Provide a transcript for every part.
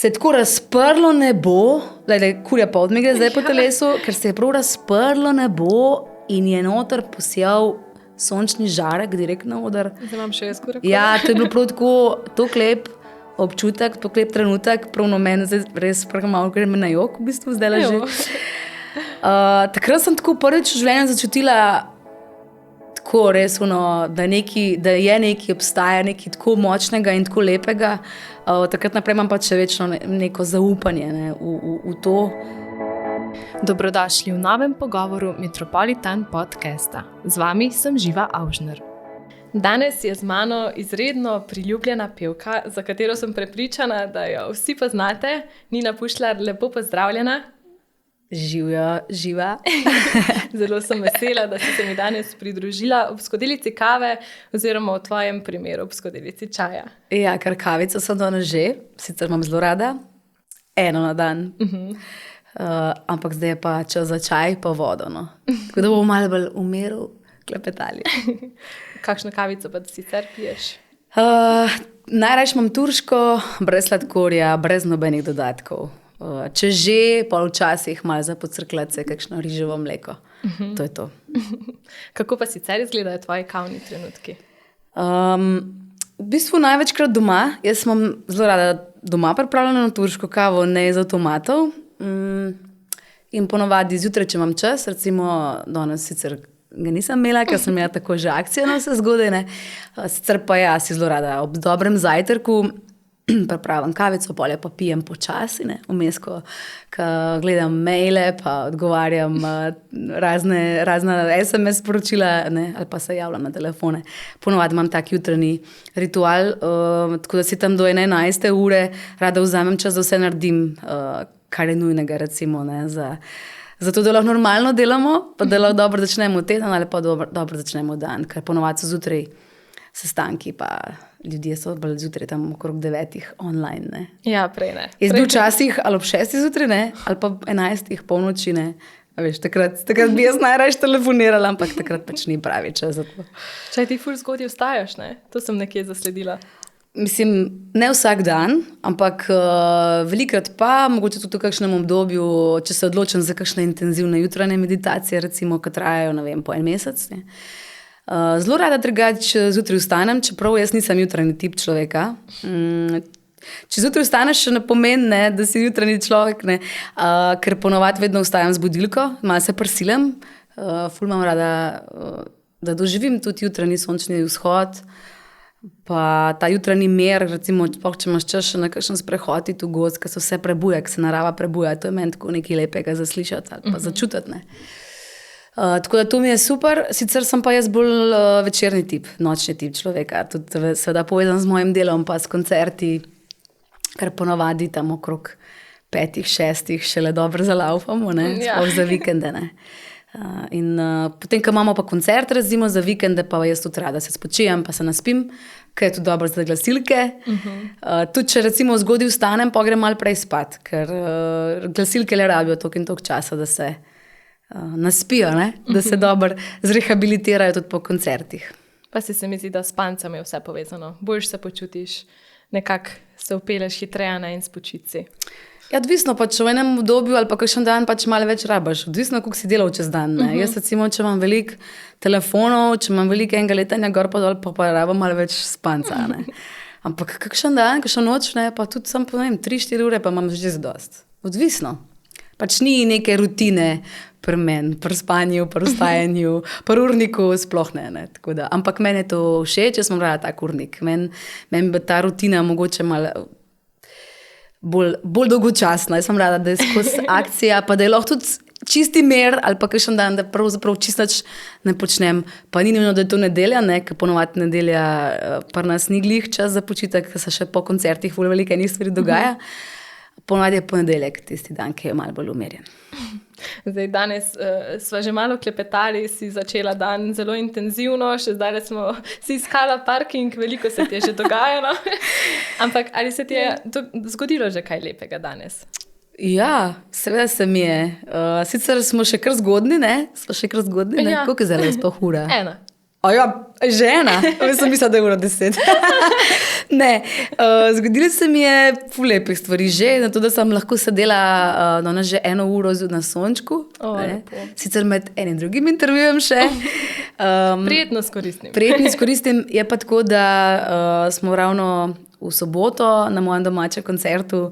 se je tako razprlo nebo, kurja pa odmige zdaj po telesu, ker se je prav razprlo nebo in je noter posijal sončni žarek direkt na oder. Zdaj imam še jaz kurja. Ja, to je bilo prav tako lep občutek, tako lep trenutek, prav na meni zdaj res malo greme na jok, v bistvu zdaj leži. Takrat sem tako prvič v življenju začutila tako res, da je nekaj, obstaja nekaj tako močnega in tako lepega. Takrat naprej imam pač še večno neko zaupanje v to. Dobrodošli v novem pogovoru Metropolitan podcasta. Z vami sem Živa Avžner. Danes je z mano izredno priljubljena pevka, za katero sem prepričana, da jo vsi poznate. Nina Pušlar, lepo pozdravljena. Živa. Zelo sem vesela, da si se mi danes pridružila ob skodelici kave oziroma v tvojem primeru ob skodelici čaja. Ja, ker kavico sem danes že, sicer imam zelo rada, eno na dan. Ampak zdaj je pa čas za čaj pa vodo. No. Tako da bomo malo bolj v miru klepetali. Kakšno kavico pa sicer piješ? Najrajši imam turško, brez sladkorja, brez nobenih dodatkov. Če že, pa včasih malo za pocrkljace, kakšno riževo mleko. To je to. Kako pa sicer izgledajo tvoji kavni trenutki? V bistvu največkrat doma. Jaz imam zelo rada doma pripravljeno turško kavo, ne iz avtomatov. In ponovadi zjutraj, če imam čas, recimo danes sicer ga nisem imela, ker sem imela tako že akcijo na vse zgodaj, ne. Sicer pa ja, si zelo rada ob dobrem zajtrku pripravim kavico, polje pa pijem počasi, ne, vmes, ko gledam maile, pa odgovarjam razna SMS sporočila, ne, ali pa se javljam na telefone. Ponovadi imam tak jutranji ritual, tako da si tam do 11. ure rada vzamem čas, da vse naredim, kar je nujnega, recimo, ne, zato, da lahko normalno delamo, pa da lahko dobro začnemo teden ali pa dobro začnemo dan, ker ponovadi so zjutraj sestanki, pa ljudje so bolj zjutraj tam okrog 9 online, ne. Ja, prej ne. Jaz bi včasih ali ob 6 zjutraj, ne, ali pa 11 polnoči, ne. A veš, takrat bi jaz najrajši telefonirala, ampak takrat pač ni pravi čas za to. Če ti ful zgodaj vstajaš, ne? To sem nekje zasledila. Mislim, ne vsak dan, ampak velikrat pa, mogoče tudi v kakšnem obdobju, če se odločim za kakšne intenzivne jutranje meditacije, recimo, ki trajajo, ne vem, po en mesec, ne. Zelo rada drugače zjutraj vstanem, čeprav jaz nisem jutranji tip človeka. Če zjutraj vstaneš, še ne pomeni, ne, da si jutranji človek, ne, ker ponovadi vedno vstajam z budilko, malo se prisilem, ful imam rada, da doživim tudi jutranji sončni vzhod, pa ta jutranji mir, recimo, če imaš čas še na kakšen sprehod iti v gozd, ker se vse prebuja, ker se narava prebuja, to je meni tako nekaj lepega za slišati ali pa začutiti, ne. Tako da to mi je super, sicer sem pa jaz bolj večerni tip, nočni tip človeka, tudi seveda povezan z mojim delom pa s koncerti, kar ponovadi tam okrog 5, 6 šele dobro zalaufamo, ne, sploh za vikende, ne. In potem, ko imamo pa koncert, recimo za vikende, pa jaz tudi rada se spočijem, pa se naspim, ker je tudi dobro za glasilke. Tudi, če recimo zgodaj vstanem, pa grem malo prej spat, ker glasilke le rabijo toliko in toliko časa, da se naspijo, ne? Da se dobro zrehabilitirajo tudi po koncertih. Pa se mi zdi, da s pancem je vse povezano. Boljš se počutiš, nekako se upeleš hitreje in spočiti si. Ja, odvisno pač v enem obdobju ali pa kakšen dan pač malo več rabaš. Odvisno, koliko si delal čez dan. Ne? Jaz recimo, če imam veliko telefonov, če imam veliko enega letanja gor pa dol, pa rabam malo več spanca. Ne? Ampak kakšen dan, kakšen noč, ne? Pa tudi sam, 3-4 ure pa imam že zadosti. Odvisno. Pač ni neke rutine pri meni, pri spanju, pri vstajanju, pri urniku sploh ne. Tako da, ampak meni je to všeč, jaz sem rada tak urnik. Meni bi ta rutina mogoče malo bolj dolgočasna. Jaz sem rada, da je skozi akcija, pa da je lahko tudi čisti mer ali pa kakšen dan, da pravzaprav čisto nič ne počnem. Pa ni nujno, da je to nedelja, ne, ker ponovadi nedelja pri nas ni glih čas za počitek, ker se še po koncertih ful veliko enih stvari dogaja. Ponovadi je ponedeljek tisti dan, ki je malo bolj umirjen. Zdaj, danes sva že malo klepetali, si začela dan zelo intenzivno, še zdaj smo si iskala parking, veliko se ti je že dogajalo. Ampak ali se ti je zgodilo že kaj lepega danes? Ja, seveda se mi je. Sicer smo še kar zgodni, ne? Ja. Koliko je zdaj sploh ura? 1. Ja, Žena? Sem mislila, da je uro 10. Ne, zgodilo se mi je ful lepih stvari že, na to, da sem lahko sedela že 1 uro na sončku. Sicer med enim drugim intervjujem še. Prijetno skoristim. Prijetno skoristim. Je pa tako, da smo ravno v soboto na mojem domačem koncertu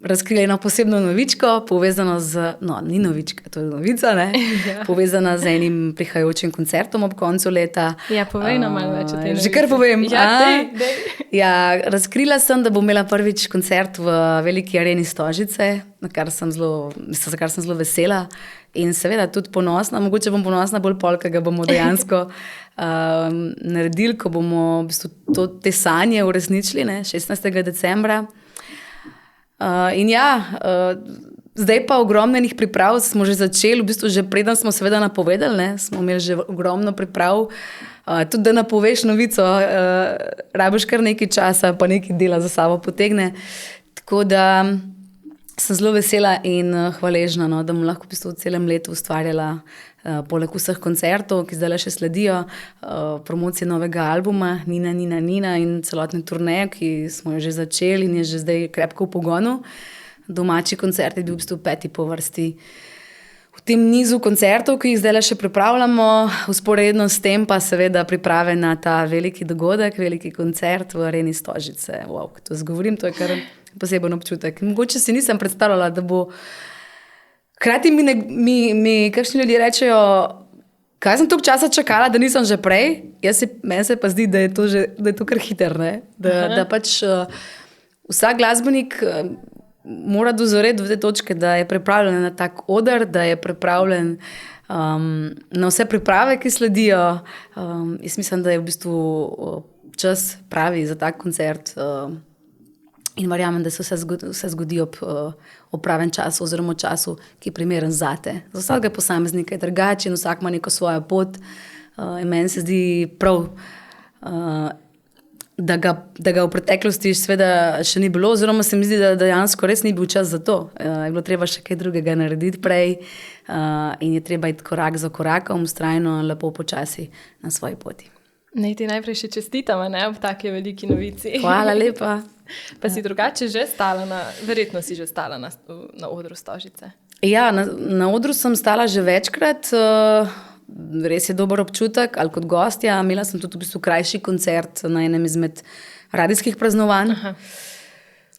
razkrili eno posebno novičko, povezano z, no, ni novička, to je novica, ne? Ja. Povezana z enim prihajajočim koncertom ob koncu leta. Ja, povej nam malo več o tej novici. Že kar povem. Ja, dej. Ja, razkrila sem, da bom imela prvič koncert v veliki areni Stožice, za kar sem zelo vesela in seveda tudi ponosna. Mogoče bom ponosna bolj pol, ker ga bomo dejansko naredili, ko bomo v bistvu te sanje uresničili, 16. decembra. In ja, zdaj pa ogromnenih priprav smo že začeli, v bistvu že preden smo seveda napovedali, smo imeli že ogromno priprav. Tudi da napoveš novico, rabiš kar nekaj časa, pa nekaj dela za sabo potegne. Tako da sem zelo vesela in hvaležna, da bom lahko v bistvu v celem letu ustvarjala poleg vseh koncertov, ki zdaj še sledijo, promocije novega albuma Nina in celotne turneje, ki smo jo že začeli in je že zdaj krepko v pogonu. Domači koncert je bil v bistvu 5. po vrsti v tem nizu koncertov, ki jih zdaj še pripravljamo, vzporedno s tem pa seveda priprave na ta veliki dogodek, veliki koncert v areni Stožice. Wow, ko to zgovorim, to je kar poseben občutek. Mogoče si nisem predstavljala, da bo. Hkrati mi kakšni ljudje rečejo, kaj sem toliko časa čakala, da nisem že prej. Meni se pa zdi, da je to kar hiter, ne? Da pač vsak glasbenik mora dozoreti do te točke, da je pripravljen na tak oder, da je pripravljen na vse priprave, ki sledijo. Jaz mislim, da je v bistvu čas pravi za tak koncert. In verjamem, da se vse zgodi ob pravem času oziroma času, ki je primeren zate. Za vsakega posameznika je drugačen, vsak ima neko svojo pot. In meni se zdi prav, da ga v preteklosti seveda še ni bilo, oziroma se mi zdi, da dejansko res ni bil čas za to. Je bilo treba še kaj drugega narediti prej in je treba iti korak za korakom, vztrajno, lepo počasi na svoji poti. Naj ti najprej še čestitam, ob taki veliki novici. Hvala lepa. Pa si drugače že stala verjetno si že stala na odru Stožice. Ja, na odru sem stala že večkrat, res je dober občutek, ali kot gostja. Imela sem tudi v bistvu krajši koncert na enem izmed radijskih praznovanj. Aha.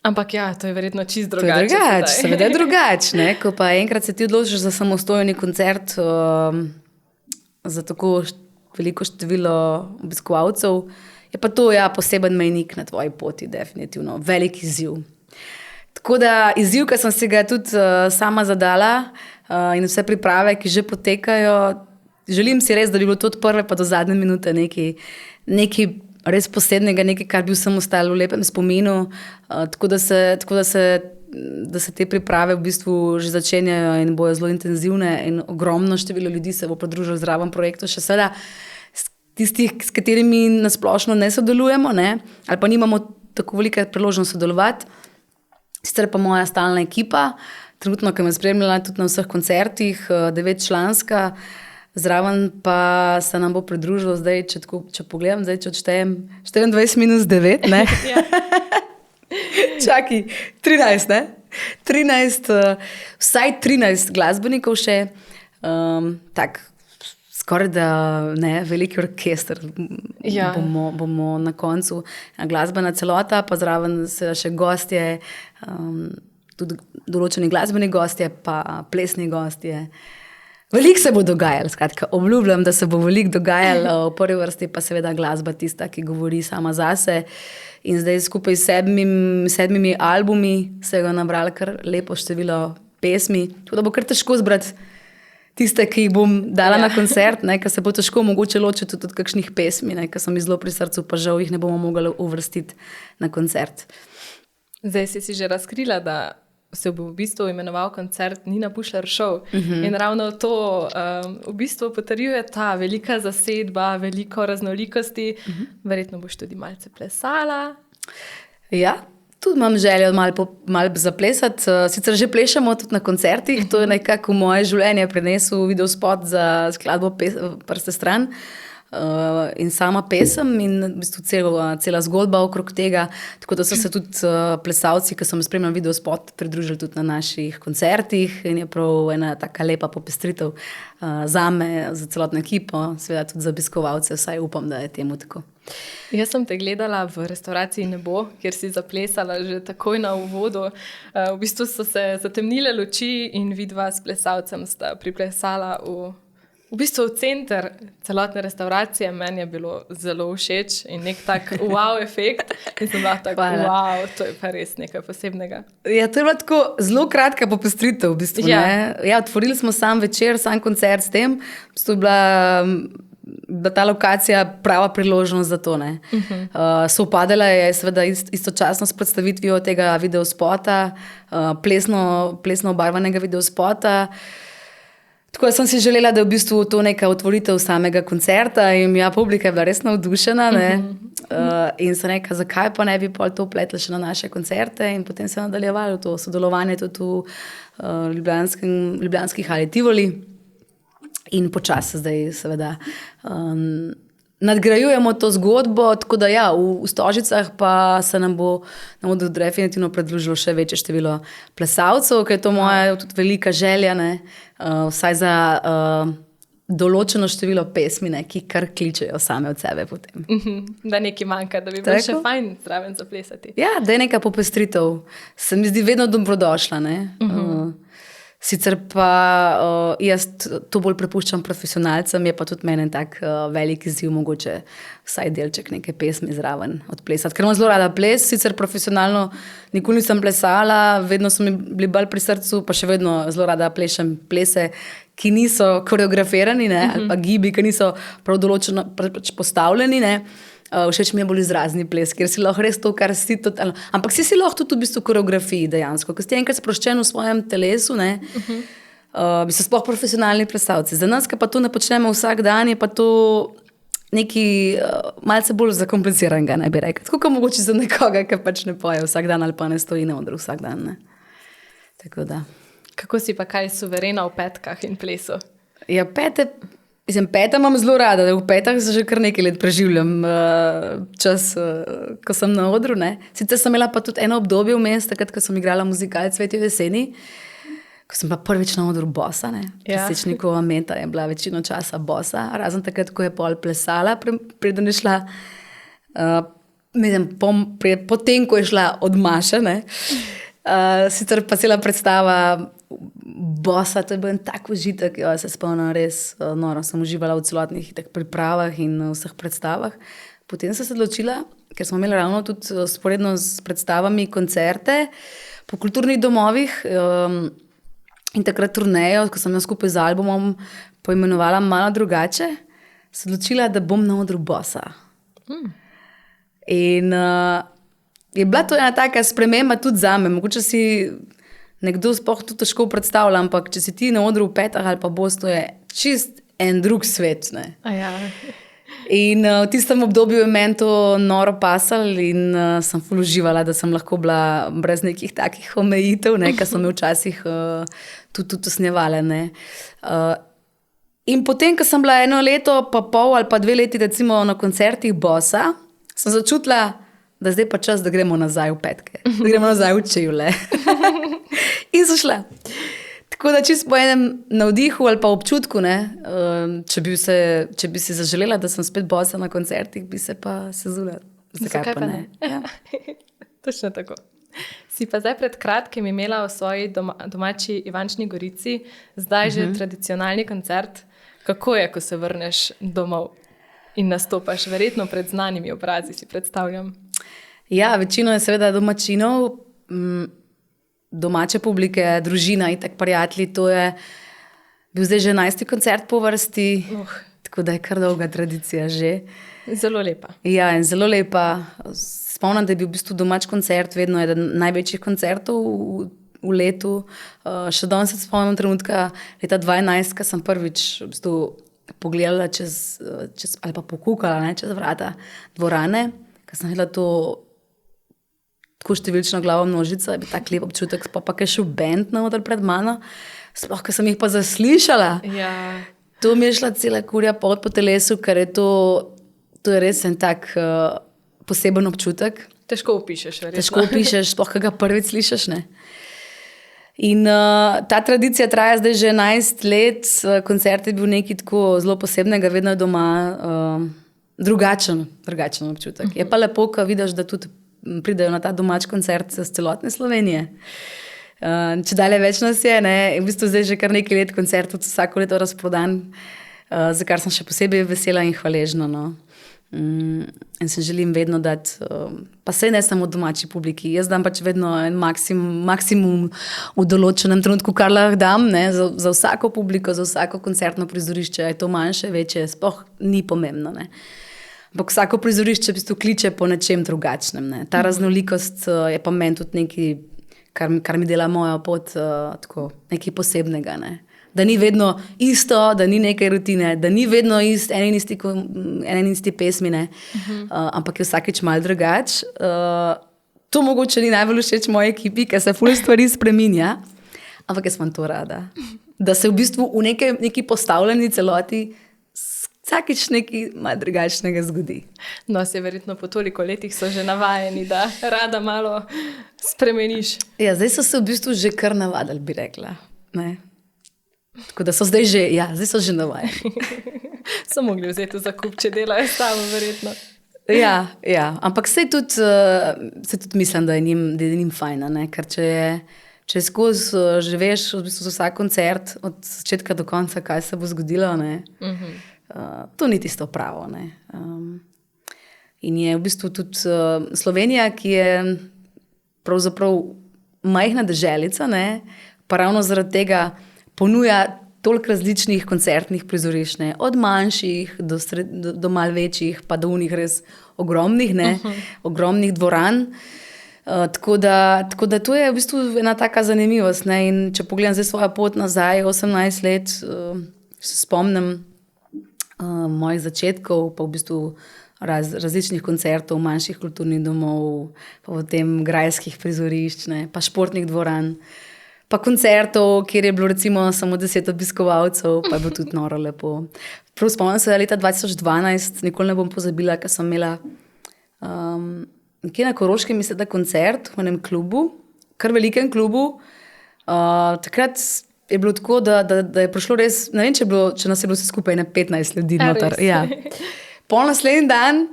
Ampak ja, to je verjetno čisto drugače. To je drugače, seveda je drugače, ko pa enkrat se ti odločiš za samostojni koncert za tako veliko število obiskovalcev, je pa to poseben mejnik na tvoji poti, definitivno. Velik izziv. Tako da izziv, ki sem si ga tudi sama zadala in vse priprave, ki že potekajo, želim si res, da bi bilo to od prve pa do zadnje minute nekaj res posebnega, nekaj, kar bi vsem ostalo v lepem spominu, tako da se te priprave v bistvu že začenjajo in bojo zelo intenzivne in ogromno število ljudi se bo pridružilo zraven projektu, še seveda tistih, s katerimi nasplošno ne sodelujemo, ali pa nimamo tako velike priložnosti sodelovati. Sicer pa moja stalna ekipa, trenutno, ki me spremljala tudi na vseh koncertih, 9-članska, zraven pa se nam bo pridružilo zdaj, če pogledam, zdaj, če odštejem 24-9, ne? Ja. Čaki, 13, ne? 13, vsaj 13 glasbenikov še, tak, skoraj da veliki orkester bomo na koncu. Glasbena celota, pa zraven se še gostje, tudi določeni glasbeni gostje, pa plesni gostje. Veliko se bo dogajalo, skratka, obljubljam, da se bo veliko dogajalo, v prvi vrsti pa seveda glasba tista, ki govori sama zase. In zdaj skupaj s 7 albumi se je nabralo kar lepo število pesmi, tako da bo kar težko zbrati tiste, ki jih bom dala na koncert, ker se bo težko mogoče ločiti tudi od kakšnih pesmi, ker so mi zelo pri srcu, pa žal jih ne bomo mogli uvrstiti na koncert. Zdaj si že razkrila, da se bo v bistvu imenoval koncert Nina Pušlar Show. In ravno to v bistvu potrjuje ta velika zasedba, veliko raznolikosti. Verjetno boš tudi malce plesala. Ja, tudi imam željo malo zaplesati. Sicer že plešemo tudi na koncertih, to je nekako v moje življenje prinesel videospot za skladbo Prste stran. in sama pesem in v bistvu cela zgodba okrog tega. Tako da so se tudi plesalci, ki so me spremljali videospot, pridružili tudi na naših koncertih in je prav ena taka lepa popestritev zame, za celotno ekipo, seveda tudi za obiskovalce, vsaj upam, da je temu tako. Jaz sem te gledala v restavraciji Nebo, kjer si zaplesala že takoj na uvodu. V bistvu so se zatemnile luči in vidva s plesalcem sta priplesala v bistvu v center celotne restauracije. Meni je bilo zelo všeč in nek tak wow efekt. In sem bila tako, wow, to je pa res nekaj posebnega. Ja, to je bila tako zelo kratka popestritev v bistvu. Ja, otvorili smo sam večer, sam koncert s tem. V bistvu je bila ta lokacija prava priložnost za to. Sovpadala je seveda istočasno s predstavitvijo tega videospota, plesno obarvanega videospota. Tako sem si želela, da je v bistvu to neka otvoritev samega koncerta in ja, publika je bila res navdušena. In sem rekla, zakaj pa ne bi pol to upletla še na naše koncerte in potem se nadaljevalo to sodelovanje tudi v ljubljanski hali Tivoli. In počasi zdaj seveda nadgrajujemo to zgodbo, tako da ja, v Stožicah pa se nam bo definitivno pridružilo še večje število plesalcev, ker je to moja tudi velika želja, vsaj za določeno število pesmi, ki kar kličejo same od sebe potem. Da nekaj manjka, da bi bilo še fajn zraven zaplesati. Ja, da je neka popestritev. Se mi zdi vedno dobrodošla, Sicer pa jaz to bolj prepuščam profesionalcem, je pa tudi meni tak velik izziv, mogoče vsaj delček neke pesmi zraven odplesati. Ker imam zelo rada ples, sicer profesionalno nikoli nisem plesala, vedno so mi bili bolj pri srcu, pa še vedno zelo rada plešem plese, ki niso koreografirani, ali pa gibi, ki niso prav določeno postavljeni, Všeč mi je bolj izrazni ples, ker si lahko res to, kar si totalno. Ampak si lahko tudi v bistvu koreografiji dejansko. Ko si enkrat sproščen v svojem telesu, bi se sploh profesionalni plesalci. Za nas, ki pa to ne počnemo vsak dan, je pa to nekaj malce bolj zakompliciranega, ne bi rekel. Tako kot mogoče za nekoga, ki pač ne poje vsak dan ali pa ne stoji na odru vsak dan. Tako da. Kako si pa kaj suverena v petkah in plesu? Ja, peta imam zelo rada, da v petah se že kar nekaj let preživljam čas, ko sem na odru. Sicer sem imela pa tudi eno obdobje vmes, takrat, ko sem igrala muzikal Cvetje v jeseni, ko sem pa prvič na odru bossa. Pesečnikova Meta je bila večino časa bossa, razen takrat, ko je pol plesala, preden je šla, potem, ko je šla od Maše. Sicer pa cela predstava bossa, to je bil en tak užitek, se spomnim res noro, sem uživala v celotnih pripravah in vseh predstavah. Potem sem se odločila, ker smo imeli ravno tudi sporedno s predstavami koncerte po kulturnih domovih in takrat turnejo, ko sem jo skupaj z albumom poimenovala Malo drugače, se odločila, da bom na odru bossa. In je bila to ena taka sprememba tudi zame, mogoče si nekdo sploh to težko predstavlja, ampak če si ti na odru v petah ali pa boss, to je čist en drug svet. In v tistem obdobju je meni to noro pasalo in sem ful uživala, da sem lahko bila brez nekih takih omejitev, ki so me včasih tudi usnjevale. In potem, ko sem bila 1 leto pa pol ali pa 2 leti recimo na koncertih bossa, sem začutila, da zdaj pa čas, da gremo nazaj v petke, da gremo nazaj v čevlje. In so šla. Tako da čisto po enem navdihu ali pa občutku, če bi si zaželela, da sem spet bossa na koncertih, bi se pa sezula. Zakaj pa ne? Ja. Točno tako. Si pa zdaj pred kratkim imela v svoji domači Ivančni Gorici zdaj že tradicionalni koncert. Kako je, ko se vrneš domov in nastopaš? Verjetno pred znanimi obrazi, si predstavljam. Ja, večino je seveda domačinov, domače publike, družina in tak prijatelji. To je bil zdaj že 11. koncert po vrsti, tako da je kar dolga tradicija že. Zelo lepa. Ja, in zelo lepa. Spomnim, da je bil v bistvu domač koncert vedno eden največjih koncertov v letu. Še danes se spomnim trenutka leta 2011, ko sem prvič v bistvu pogledala čez ali pa pokukala čez vrata dvorane, ko sem videla to tako številčno glavo množico, je bil tak lep občutek, pa je šel band na oder pred mano, sploh, ko sem jih pa zaslišala. Ja. To mi je šla cela kurja pot po telesu, ker je to je res en tak poseben občutek. Težko opišeš, verjetno. Težko opišeš, sploh kaj ga prvič slišiš, ne. In ta tradicija traja zdaj že 11 let, koncert je bil nekaj tako zelo posebnega, vedno je doma drugačen občutek. Je pa lepo, ko vidiš, da tudi pridejo na ta domač koncert z celotne Slovenije. Če dalje več nas je, ne, v bistvu zdaj že kar nekaj let koncert, tudi vsako leto razprodan, za kar sem še posebej vesela in hvaležna, no. In se želim vedno dati, pa sej ne samo domači publiki, jaz dam pač vedno en maksimum v določenem trenutku, kar lahko dam, ne, za vsako publiko, za vsako koncertno prizorišče, je to manjše, večje, sploh ni pomembno, ne. Ampak vsako prizorišče v bistvu kliče po nečem drugačnem, ne. Ta raznolikost je pa meni tudi nekaj, kar mi dela mojo pot, tako, nekaj posebnega, ne. Da ni vedno isto, da ni nekaj rutine, da ni vedno ene in isti pesmi, ne. Ampak je vsakič malo drugač. To mogoče ni najbolj všeč moji ekipi, ker se ful stvari spreminja, ampak jaz imam to rada. Da se v bistvu v neki postavljeni celoti vsakič nekaj malo drugačnega zgodi. No, se verjetno po toliko letih so že navajeni, da rada malo spremeniš. Ja, zdaj so se v bistvu že kar navadili, bi rekla, ne. Tako da so zdaj že navajeni. So mogli vzeti v zakup, če delajo s tabo, verjetno. Ja, ampak se tudi mislim, da je njim fajn, ne? Ker če skozi že veš v bistvu vsak koncert od začetka do konca, kaj se bo zgodilo, ne? To ni tisto pravo, ne? In je v bistvu tudi Slovenija, ki je pravzaprav majhna deželica, ne? Pa ravno zaradi tega ponuja toliko različnih koncertnih prizorišč, ne, od manjših do malo večjih, pa do unih res ogromnih, ne, ogromnih dvoran. Tako da to je v bistvu ena taka zanimivost, ne, in če pogledam zdaj svojo pot nazaj, 18 let, se spomnim mojih začetkov, pa v bistvu različnih koncertov, manjših kulturnih domov, pa potem grajskih prizorišč, ne, pa športnih dvoran. Pa koncertov, kjer je bilo recimo samo 10 obiskovalcev, pa je bilo tudi noro lepo. Prav spomnim se, da leta 2012, nikoli ne bom pozabila, ker sem imela nekje na Koroškem, mislim, da koncert v enem klubu, kar velikem klubu. Takrat je bilo tako, da je prišlo res, ne vem, če nas je bilo vse skupaj na 15 ljudi noter. Ja. Pol naslednji dan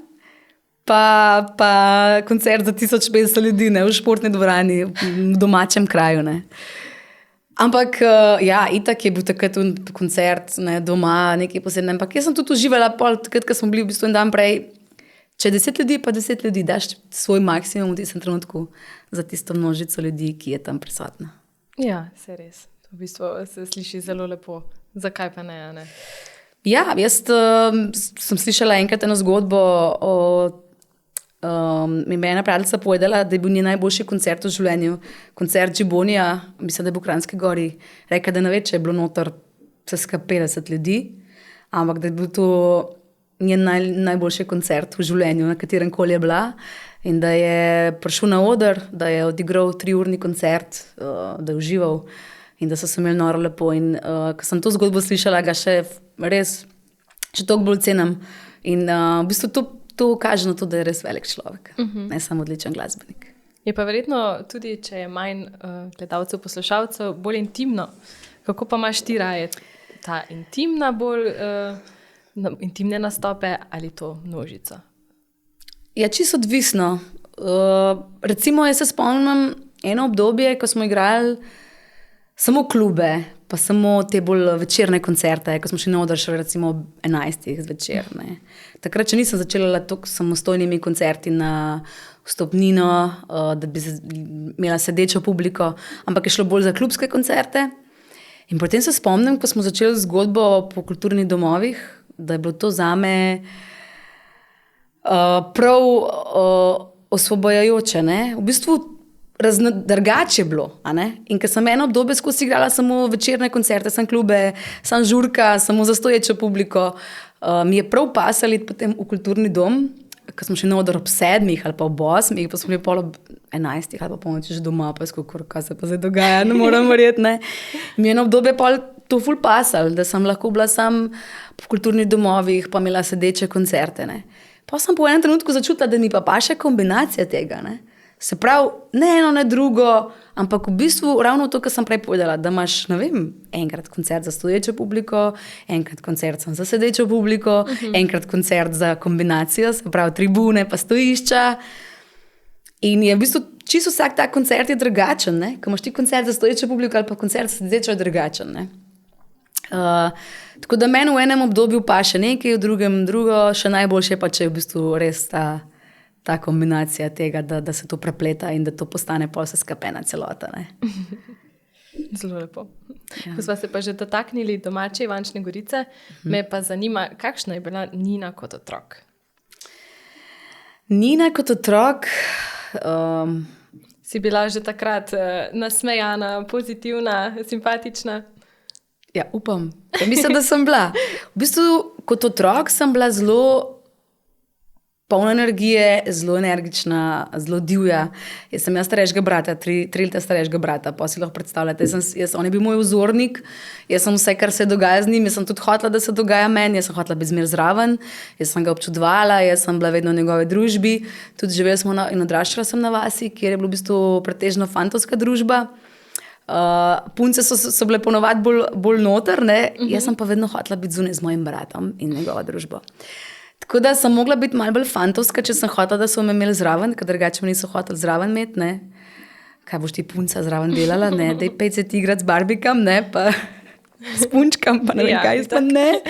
pa koncert za 1500 ljudi, ne, v športni dvorani, v domačem kraju, ne. Ampak, ja, itak je bil takrat koncert, ne, doma, nekaj posebnega. Ampak jaz sem tudi uživala pol, takrat, ko smo bili v bistvu en dan prej, če 10 ljudi, pa 10 ljudi, daš svoj maksimum v tistem trenutku za tisto množico ljudi, ki je tam prisotna. Ja, se res. V bistvu se sliši zelo lepo. Zakaj pa ne, ne? Ja, jaz sem slišala enkrat eno zgodbo mi je ena prijateljica povedala, da je bil njen najboljši koncert v življenju. Koncert Džibonija, mislim, da je bil v Kranjski Gori. Rekla, da ne ve, če je bilo noter vse skupaj 50 ljudi, ampak da je bil to njen najboljši koncert v življenju, na katerem koli je bila. In da je prišel na oder, da je odigral 3-urni koncert, da je užival in da so se imeli noro lepo. In ko sem to zgodbo slišala, ga še res še toliko bolj cenim. In v bistvu to kaže na to, da je res velik človek, ne samo odličen glasbenik. Je pa verjetno tudi, če je manj gledalcev, poslušalcev, bolj intimno. Kako pa imaš ti raje ta intimne nastope ali to množico? Ja, čisto odvisno. Recimo, jaz se spomnim eno obdobje, ko smo igrali samo klube, pa samo te bolj večerne koncerte, ko smo šli na oder še recimo 11 zvečer, ne. Takrat, če nisem začela toliko samostojnimi koncerti na vstopnino, da bi imela sedečo publiko, ampak je šlo bolj za klubske koncerte. In potem se spomnim, ko smo začeli zgodbo po kulturnih domovih, da je bilo to zame prav osvobojajoče, ne. V bistvu drugače je bilo, a ne? In ker sem eno obdobje skozi igrala samo večerne koncerte, sem klube, sem žurka, samo za stoječo publiko, mi je prav pasalo iti potem v kulturni dom, ko smo šli na oder ob 7 ali pa ob 8, pa smo bili pol ob 11 ali pa polnoči že doma, pa je skoro, kaj se pa zdaj dogaja, ne moram verjeti, ne. Mi je eno obdobje pol to ful pasal, da sem lahko bila sam po kulturnih domovih, pa imela sedeče koncerte. Ne. Pa sem po enem trenutku začutila, da mi pa paše kombinacija tega. Ne. Se pravi, ne eno, ne drugo, ampak v bistvu ravno to, kar sem prej povedala, da imaš, ne vem, enkrat koncert za stoječo publiko, enkrat koncert za sedečo publiko, enkrat koncert za kombinacijo, se pravi tribune pa stojišča. In je v bistvu čisto vsak tak koncert je drugačen, ne? Ko imaš ti koncert za stoječo publiko ali pa koncert za sedečo je drugačen, ne? Tako da meni v enem obdobju paše nekaj, v drugem drugo, še najboljše pa, če je v bistvu res ta kombinacija tega, da se to prepleta in da to postane pol vse skapena celota, ne? Zelo lepo. Ko smo se pa že dotaknili domače Ivančne Gorice, me pa zanima, kakšna je bila Nina kot otrok? Nina kot otrok... Si bila že takrat nasmejana, pozitivna, simpatična? Ja, upam. Ja, mislim, da sem bila. V bistvu, kot otrok sem bila zelo polna energije, zelo energična, zelo divja. Jaz sem starejšega brata, 3 leta starejšega brata, pa si lahko predstavljate. On je bil moj vzornik, jaz sem vse, kar se dogaja z njim, jaz sem tudi hotela, da se dogaja meni, jaz sem hotela biti zmer zraven, jaz sem ga občudovala, jaz sem bila vedno v njegovi družbi, tudi živela smo in odraščala sem na vasi, kjer je bila v bistvu pretežno fantovska družba. Punce so bile ponovadi bolj noter, ne? Jaz sem pa vedno hotela biti zunaj z mojim bratom in njegovo družbo. Tako da sem mogla biti malo bolj fantovska, če sem hotela, da so me imeli zraven, ker drugače me niso hoteli zraven imeti, ne. Kaj boš ti punca zraven delala, ne, daj pejte se ti igrati z barbikam, ne, pa s punčkam, pa ne vem kaj, pa ne.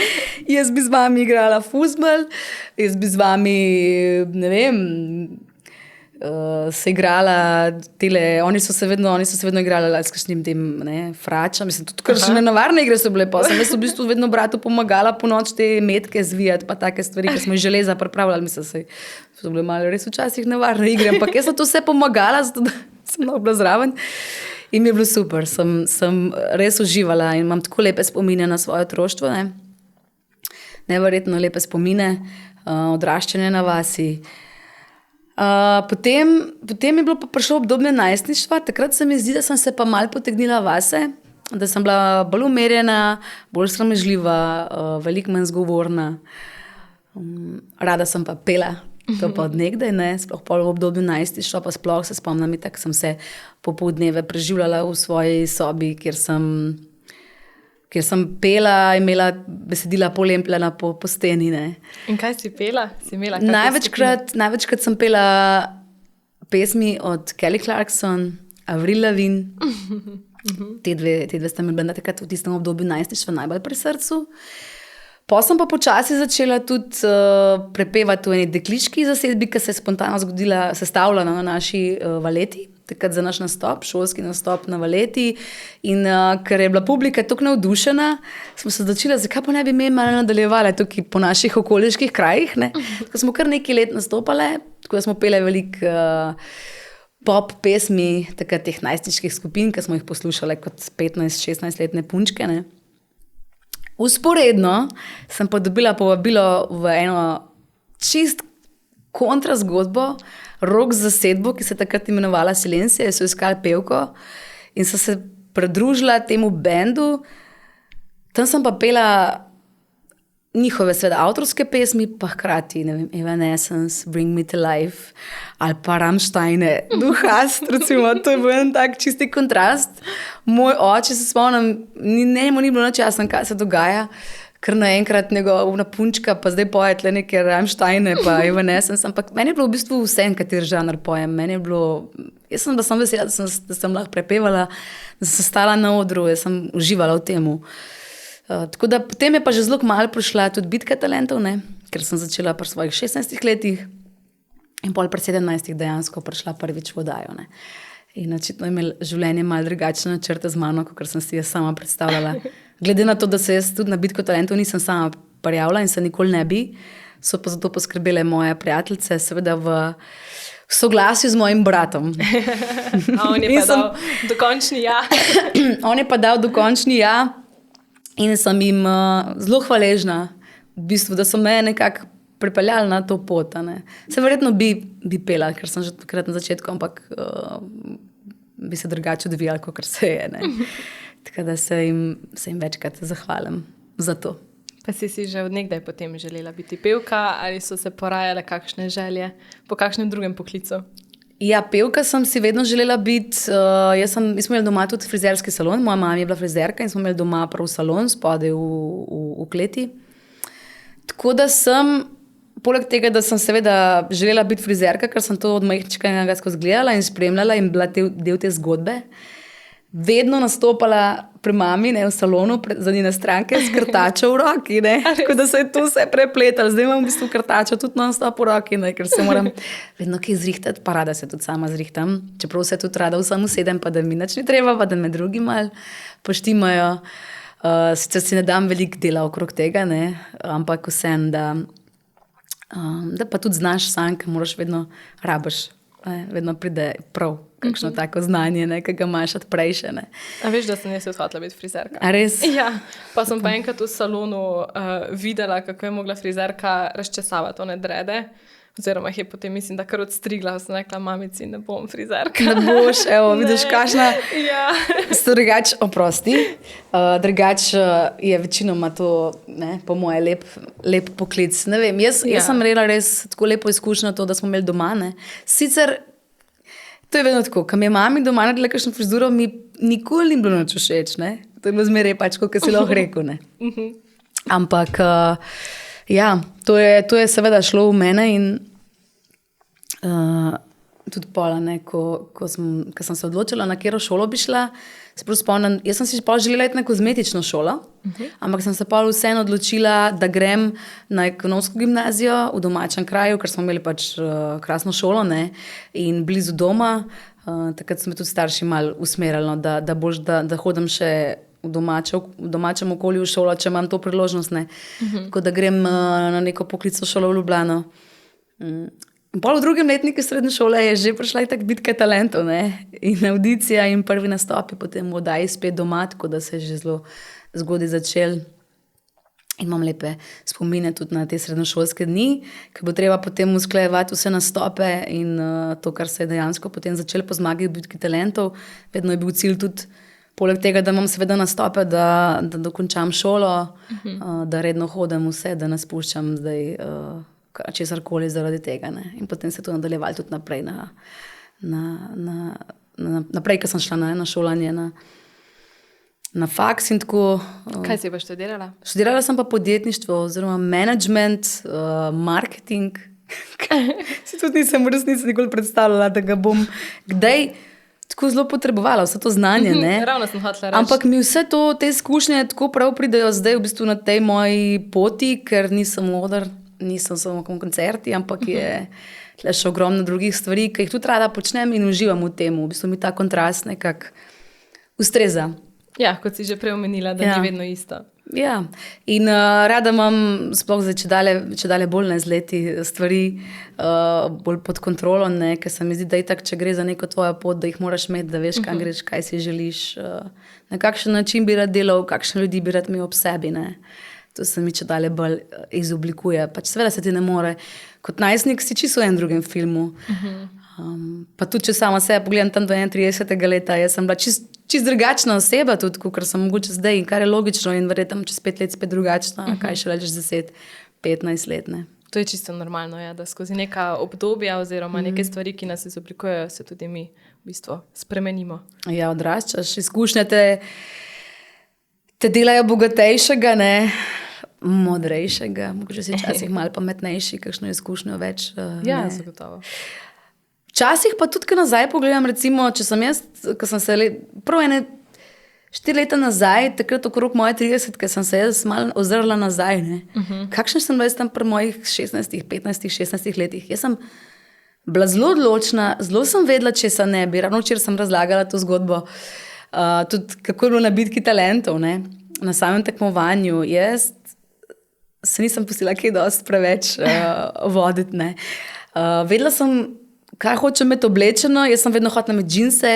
Jaz bi z vami igrala fuzbal, jaz bi z vami, ne vem, se igrala oni so se vedno igrali s kakšnim tem, ne, fračam, mislim, tudi kakšne nevarne igre so bile, pa sem jaz v bistvu vedno bratu pomagala po noč te metke zvijati, pa take stvari, ki smo jih železa pripravljali, mislim, so bile malo res včasih nevarne igre, ampak jaz sem to vse pomagala, zato da sem bila zraven in mi je bilo super, sem res uživala in imam tako lepe spomine na svoje otroštvo, ne, neverjetno lepe spomine, odraščanje na vasi. Potem je bilo pa prišlo obdobje najstništva, takrat se mi zdi, da sem se pa malo potegnila vase, da sem bila bolj umerjena, bolj sramežljiva, veliko manj zgovorna. Rada sem pa pela, to pa od nekdaj, ne, sploh pol v obdobju najstništva, pa sploh se spomnim, tako sem se popoldneve preživljala v svoji sobi, kjer sem pela, imela besedila polempljena po steni. Ne. In kaj si pela? Si imela največkrat sem pela pesmi od Kelly Clarkson, Avril Lavigne. Te dve sta mi bile takrat v tistem obdobju najstništva najbolj pri srcu. Potem sem pa počasi začela tudi prepevati v eni dekliški zasedbi, ki se je spontano sestavljala na naši valeti, takrat za naš nastop, šolski nastop na valeti. In ker je bila publika tako navdušena, smo se začeli, zakaj pa ne bi malo nadaljevali tukaj po naših okoliških krajih. Ne? Tako smo kar nekaj let nastopale, tako da smo pele veliko pop pesmi, takrat teh najstniških skupin, ki smo jih poslušale kot 15-16-letne punčke. Ne? Vzporedno sem pa dobila povabilo v eno čist kontra zgodbo, rock zasedbo, ki se takrat imenovala Silencija, so iskali pevko in so se pridružila temu bendu. Tam sem pa pela njihove seveda avtorske pesmi, pa hkrati, ne vem, Evanescence, Bring Me to Life ali pa Rammsteine, Duhast, recimo, to je bil en tak čisti kontrast. Moj oče, se spomnim, njemu ni bilo nič jasno, kaj se dogaja, ker naenkrat njegova punčka, pa zdaj poje tle neke Rammsteine, pa Evanescence, ampak meni je bilo v bistvu vse, kateri žanr pojem. Meni je bilo, jaz sem vesela, da sem lahko prepevala, da sem stala na odru, jaz sem uživala v temu. Tako da potem je pa že zelo malo prišla tudi bitka talentov, ne? Ker sem začela pri svojih 16 letih in pol pri 17 dejansko prišla prvič v oddajo. Ne? In očitno je imel življenje malo drugačne načrte z mano, kot sem si jaz sama predstavljala. Glede na to, da se jaz tudi na bitko talentov nisem sama prijavila in se nikoli ne bi, so pa zato poskrbele moje prijateljice, seveda v soglasju z mojim bratom. On je pa dal dokončni ja. On je pa dal dokončni ja. In sem jim zelo hvaležna, v bistvu, da so me nekako pripeljali na to pot. Se verjetno bi pela, ker sem že takrat na začetku, ampak bi se drugače odvijala, kot se je. Ne. Tako da se jim večkrat zahvalim za to. Pa si že od nekdaj potem želela biti pevka ali so se porajale kakšne želje po kakšnem drugem poklicu? Ja, pevka sem si vedno želela biti. Mi smo imeli doma tudi frizerski salon, moja mama je bila frizerka in smo imeli doma prav salon spodaj v kleti. Tako da sem, poleg tega, da sem seveda želela biti frizerka, ker sem to od majhnička skozi gledala in spremljala in bila del te zgodbe, vedno nastopala pri mami, ne, v salonu, za njene stranke s krtačo v roki. Tako da se je to vse prepletalo. Zdaj imam v bistvu krtačo tudi non-stop v roki, ne, ker se moram vedno kaj zrihtati, pa rada se tudi sama zrihtam. Čeprav se tudi rada vsem usedem, pa da mi nič ni treba, pa da me drugi mal poštimajo. Sicer si ne dam veliko dela okrog tega, ne, ampak vsem, da pa tudi znaš sam, ker moraš vedno rabiš. Vedno pride prav kakšno tako znanje, ne, ki ga imaš od prejše. A veš, da sem jaz hotela biti frizerka? A res? Ja, pa sem pa enkrat v salonu videla, kako je mogla frizerka razčesavati one drede, oziroma jih je potem, mislim, da kar odstrigla, sem rekla, mamici, ne bom frizerka. Ne boš, evo, vidiš, kakšna. Ja. Drugač, oprosti, drugač je večinoma to, ne, po moje, lep poklic. Ne vem, jaz sem imela res tako lepo izkušnjo to, da smo imeli doma, ne. Sicer, to je vedno tako, ko mi je mami doma naredila kakšno frizuro, mi nikoli ni bilo nič všeč, ne. To je bilo zmeraj pač, kot si lahko rekel, ne. Ampak, ja, to je seveda šlo v mene in tudi pola, ne, ko sem se odločila, na katero šolo bi šla, se prav spomnim, jaz sem si pol želela iti na kozmetično šolo, ampak sem se pol vseeno odločila, da grem na ekonomsko gimnazijo v domačem kraju, ker smo imeli pač krasno šolo, ne, in blizu doma, takrat so me tudi starši malo usmerjali, da hodim še v domačem okolju v šolo, če imam to priložnost, ne. Tako da grem na neko poklicno šolo v Ljubljano. In pol v drugem letniku srednje šole je že prišla itak bitka talentov, ne. In audicija in prvi nastopi potem v oddaji Spet doma, tako da se je že zelo zgodaj začel. In imam lepe spomine tudi na te srednjošolske dni, ko bo treba potem usklajevati vse nastope in to, kar se je dejansko potem začelo po zmagi v bitki talentov. Vedno je bil cilj tudi, poleg tega, da imam seveda nastope, da dokončam šolo, da redno hodim vse, da ne spuščam zdaj česarkoli zaradi tega. Ne. In potem se je to nadaljevalo tudi naprej, naprej, ko sem šla na šolanje, na faks in tako. Kaj si pa študirala? Študirala sem pa podjetništvo oziroma management, marketing. Si tudi nisem v resnici nikoli predstavljala, da ga bom kdaj tako zelo potrebovala, vse to znanje. Ne? Ravno sem hotela reči. Ampak mi vse te izkušnje tako prav pridejo zdaj v bistvu na tej moji poti, ker nisem oder, nisem samo koncerti, ampak je tle še ogromno drugih stvari, ki jih tudi rada počnem in uživam v tem. V bistvu mi ta kontrast nekako ustreza. Ja, kot si že prej omenila, da ni vedno isto. Ja, in rada imam, sploh zdaj, če dalje bolj ne z leti, stvari bolj pod kontrolo, ne, ker se mi zdi, da itak, če gre za neko tvojo pot, da jih moraš imeti, da veš, kam greš, kaj si želiš, na kakšen način bi rad delal, kakšne ljudi bi rad imel ob sebi, ne. To se mi če dalje bolj izoblikuje. Pač seveda se ti ne more. Kot najstnik si čisto v enem drugem filmu. Pa tudi, če sama sebe pogledam tam do 31. leta, jaz sem bila čist drugačna oseba tudi, kot sem mogoče zdaj, in kar je logično in verjetno čez 5 let spet drugačna, kaj še rečeš 10-15 let, ne. To je čisto normalno, ja, da skozi neka obdobja oziroma neke stvari, ki nas izoblikujejo, se tudi mi v bistvu spremenimo. Ja, odraščaš, izkušnje te delajo bogatejšega, ne, modrejšega, mogoče si včasih malo pametnejši, kakšno izkušnjo več. Ja, zagotovo. Včasih pa tudi, ko nazaj pogledam, recimo, če sem jaz, ko sem se prav 4 leta nazaj, takrat okrog moje 30, ko sem se jaz malo ozrla nazaj, ne. Kakšna sem bila jaz tam pri mojih 16, 15, 16 letih? Jaz sem bila zelo odločna, zelo sem vedela, če se ne bi. Ravno včeraj sem razlagala to zgodbo, tudi kako je bilo na bitki talentov, ne. Na samem tekmovanju. Jaz se nisem pustila kaj dosti preveč voditi, ne. Vedela sem, kaj hočem imeti oblečeno, jaz sem vedno hotela imeti džinse,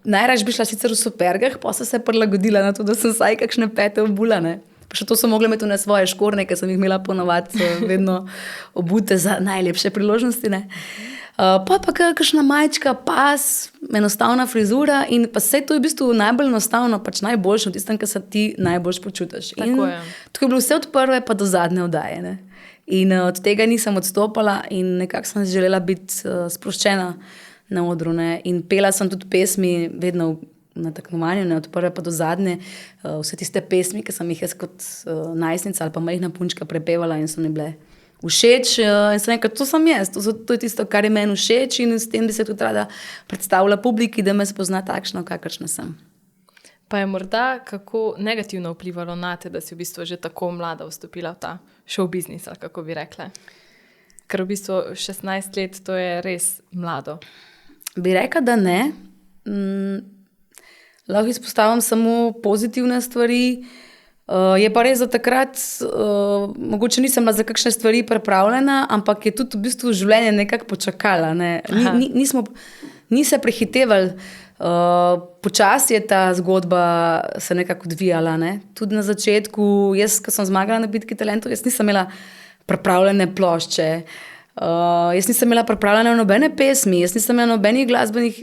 najraje bi šla sicer v supergah, pa sem se prilagodila na to, da sem vsaj kakšne pete obula, ne. Pa še to sem mogla imeti v svoje škorne, ker sem jih imela ponovati vedno obute za najlepše priložnosti, ne. Pa kakšna majčka, pas, enostavna frizura in pa vse to je v bistvu najbolj enostavno, pač najboljše v tistem, kar se ti najbolj počutiš. Tako je. Tako je bilo vse od prve pa do zadnje oddaje. Ne? In od tega nisem odstopala in nekako sem želela biti sproščena na odru. Ne? In pela sem tudi pesmi vedno na tekmovanju, ne? Od prve pa do zadnje. Vse tiste pesmi, ki sem jih jaz kot najstnica ali pa majhna punčka prepevala in so mi bile všeč in sem rekla, to sem jaz, to je tisto, kar je meni všeč in s tem bi se tudi rada predstavila publiki, da me spozna takšno, kakršna sem. Pa je morda kako negativno vplivalo na te, da si v bistvu že tako mlada vstopila v ta show biznis, ali kako bi rekla? Ker v bistvu 16 let, to je res mlado. Bi rekla, da ne. Lahko izpostavim samo pozitivne stvari. Je pa res, da takrat mogoče nisem bila za kakšne stvari pripravljena, ampak je tudi v bistvu življenje nekako počakala. Ne? Ni se prehitevali. Počasi je ta zgodba se nekako odvijala. Ne? Tudi na začetku, jaz, ko sem zmagala na Bitki talentov, jaz nisem imela pripravljene plošče, jaz nisem imela pripravljene nobene pesmi, jaz nisem imela nobenih glasbenih